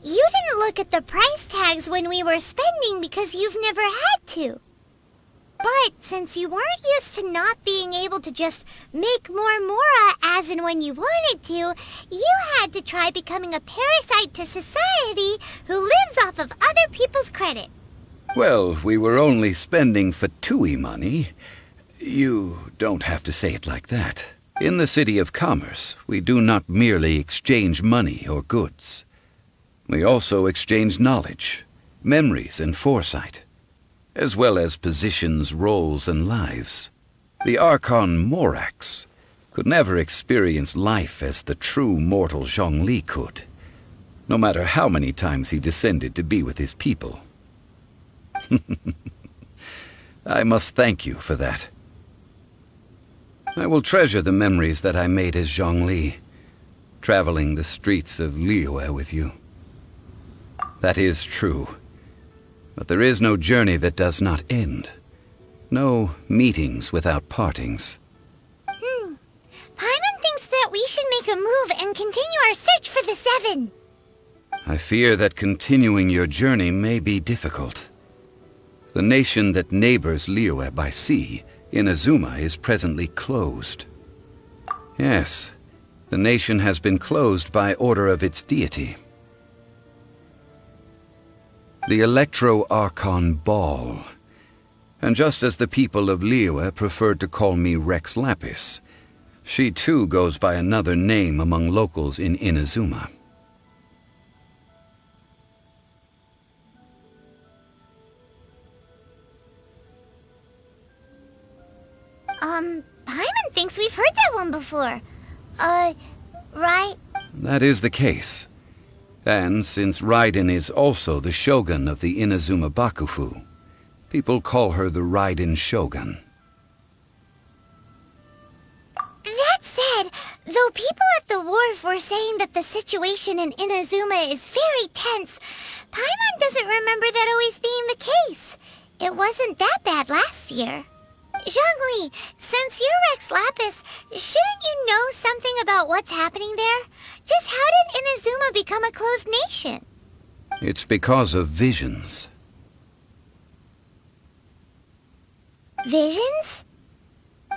You didn't look at the price tags when we were spending because you've never had to. But since you weren't used to not being able to just make more Mora as and when you wanted to, you had to try becoming a parasite to society who lives off of other people's credit. Well, we were only spending Fatui money. You don't have to say it like that. In the City of Commerce, we do not merely exchange money or goods. We also exchange knowledge, memories, and foresight, as well as positions, roles, and lives. The Archon Morax could never experience life as the true mortal Zhongli could, no matter how many times he descended to be with his people. I must thank you for that. I will treasure the memories that I made as Zhongli, traveling the streets of Liyue with you. That is true. But there is no journey that does not end. No meetings without partings. Paimon thinks that we should make a move and continue our search for the Seven. I fear that continuing your journey may be difficult. The nation that neighbors Liyue by sea, Inazuma, is presently closed. Yes, the nation has been closed by order of its deity. The Electro-Archon Ball. And just as the people of Liyue preferred to call me Rex Lapis, she too goes by another name among locals in Inazuma. Paimon thinks we've heard that one before. Right? That is the case. And since Raiden is also the shogun of the Inazuma Bakufu, people call her the Raiden Shogun. That said, though people at the wharf were saying that the situation in Inazuma is very tense, Paimon doesn't remember that always being the case. It wasn't that bad last year. Zhongli, since you're Rex Lapis, shouldn't you know something about what's happening there? Just how did Inazuma become a closed nation? It's because of visions. Visions?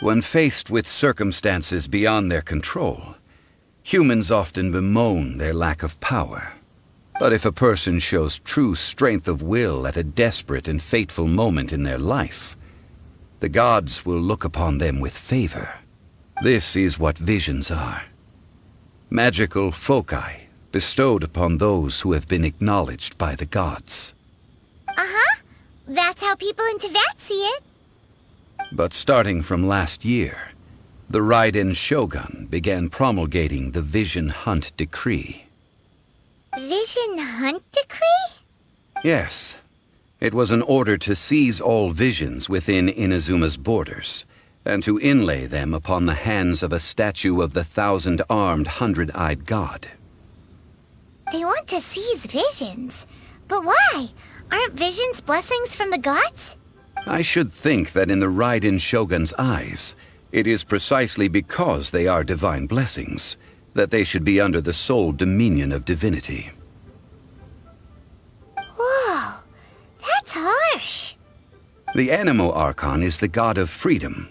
When faced with circumstances beyond their control, humans often bemoan their lack of power. But if a person shows true strength of will at a desperate and fateful moment in their life, the gods will look upon them with favor. This is what visions are. Magical foci bestowed upon those who have been acknowledged by the gods. Uh-huh. That's how people in Teyvat see it. But starting from last year, the Raiden Shogun began promulgating the Vision Hunt Decree. Vision Hunt Decree? Yes. It was an order to seize all visions within Inazuma's borders, and to inlay them upon the hands of a statue of the 1,000-armed, 100-eyed god. They want to seize visions. But why? Aren't visions blessings from the gods? I should think that in the Raiden Shogun's eyes, it is precisely because they are divine blessings that they should be under the sole dominion of divinity. Whoa, that's harsh. The Anemo Archon is the god of freedom,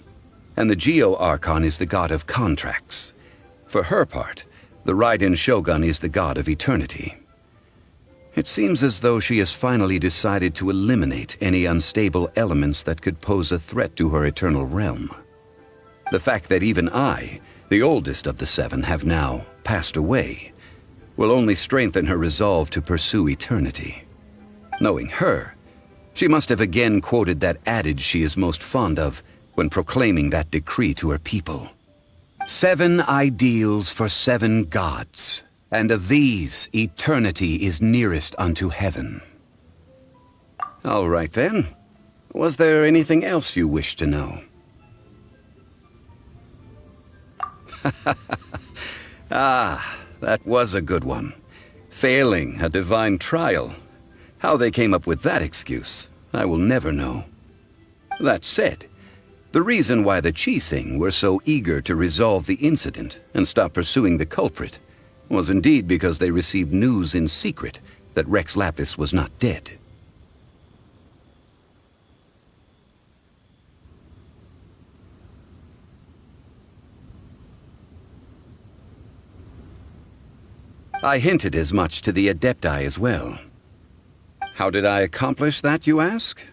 and the Geo Archon is the god of contracts. For her part, the Raiden Shogun is the god of eternity. It seems as though she has finally decided to eliminate any unstable elements that could pose a threat to her eternal realm. The fact that even I, the oldest of the seven, have now passed away, will only strengthen her resolve to pursue eternity. Knowing her, she must have again quoted that adage she is most fond of when proclaiming that decree to her people. 7 ideals for 7 gods, and of these, eternity is nearest unto heaven. All right then. Was there anything else you wished to know? Ah, that was a good one. Failing a divine trial. How they came up with that excuse, I will never know. That said, the reason why the Qixing were so eager to resolve the incident and stop pursuing the culprit was indeed because they received news in secret that Rex Lapis was not dead. I hinted as much to the Adepti as well. How did I accomplish that, you ask?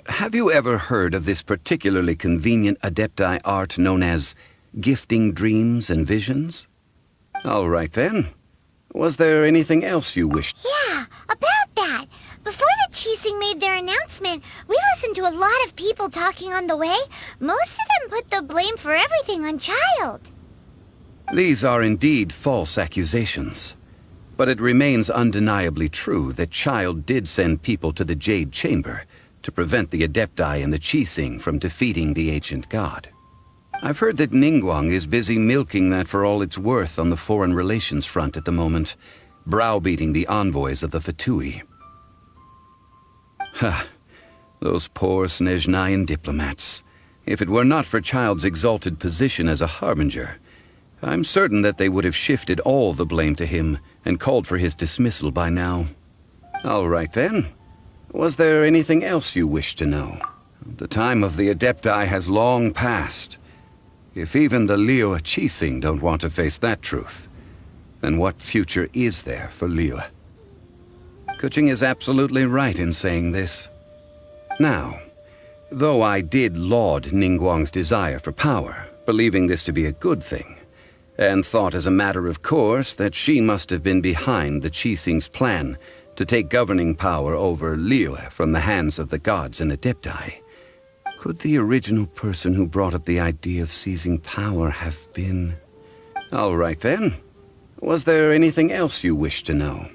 Have you ever heard of this particularly convenient Adepti art known as gifting dreams and visions? All right then. Was there anything else you wished? Yeah, about that. Before the Qixing made their announcement, we listened to a lot of people talking on the way. Most of them put the blame for everything on Child. These are indeed false accusations. But it remains undeniably true that Child did send people to the Jade Chamber to prevent the Adepti and the Qixing from defeating the ancient god. I've heard that Ningguang is busy milking that for all it's worth on the foreign relations front at the moment, browbeating the envoys of the Fatui. Ha! Those poor Snezhnayan diplomats. If it were not for Child's exalted position as a harbinger, I'm certain that they would have shifted all the blame to him and called for his dismissal by now. All right then. Was there anything else you wish to know? The time of the Adepti has long passed. If even the Liyue Qixing don't want to face that truth, then what future is there for Liyue? Kuching is absolutely right in saying this. Now, though I did laud Ningguang's desire for power, believing this to be a good thing, and thought as a matter of course that she must have been behind the Qixing's plan to take governing power over Liyue from the hands of the gods and Adepti, could the original person who brought up the idea of seizing power have been... All right then. Was there anything else you wish to know?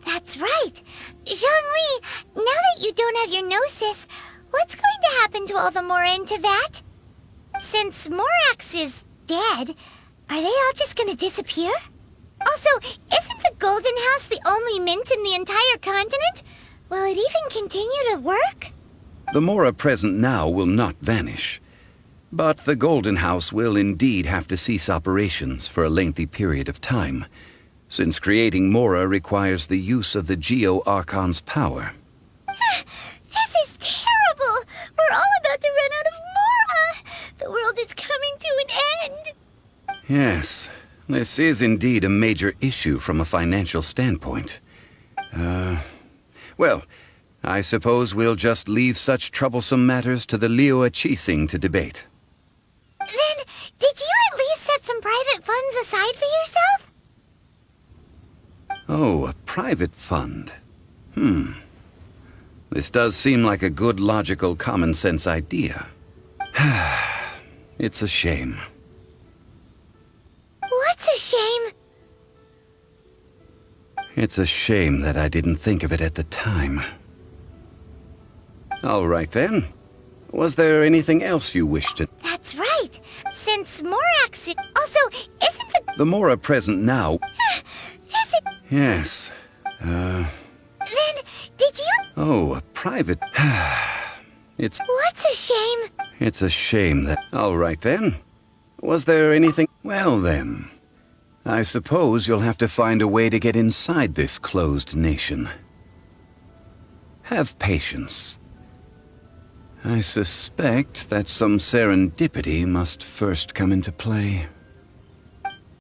That's right. Zhongli, now that you don't have your gnosis, what's going to happen to all the Mora in Teyvat? Since Morax is dead, are they all just gonna disappear? Also, isn't the Golden House the only mint in the entire continent? Will it even continue to work? The Mora present now will not vanish. But the Golden House will indeed have to cease operations for a lengthy period of time, since creating Mora requires the use of the Geo-Archon's power. This is terrible! We're all about to run out of Mora! The world is coming to an end! Yes, this is indeed a major issue from a financial standpoint. Well, I suppose we'll just leave such troublesome matters to the Liyue Qixing to debate. Then, did you at least set some private funds aside for yourself? Oh, a private fund. This does seem like a good, logical, common-sense idea. It's a shame. What's a shame? It's a shame that I didn't think of it at the time. All right then. Was there anything else you wished to... That's right. Since Morax... Also, isn't the... The Mora present now... Is it... Yes. Then, did you... Oh, a private... It's... What's a shame? It's a shame that... All right then. Was there anything... Well then. I suppose you'll have to find a way to get inside this closed nation. Have patience. I suspect that some serendipity must first come into play.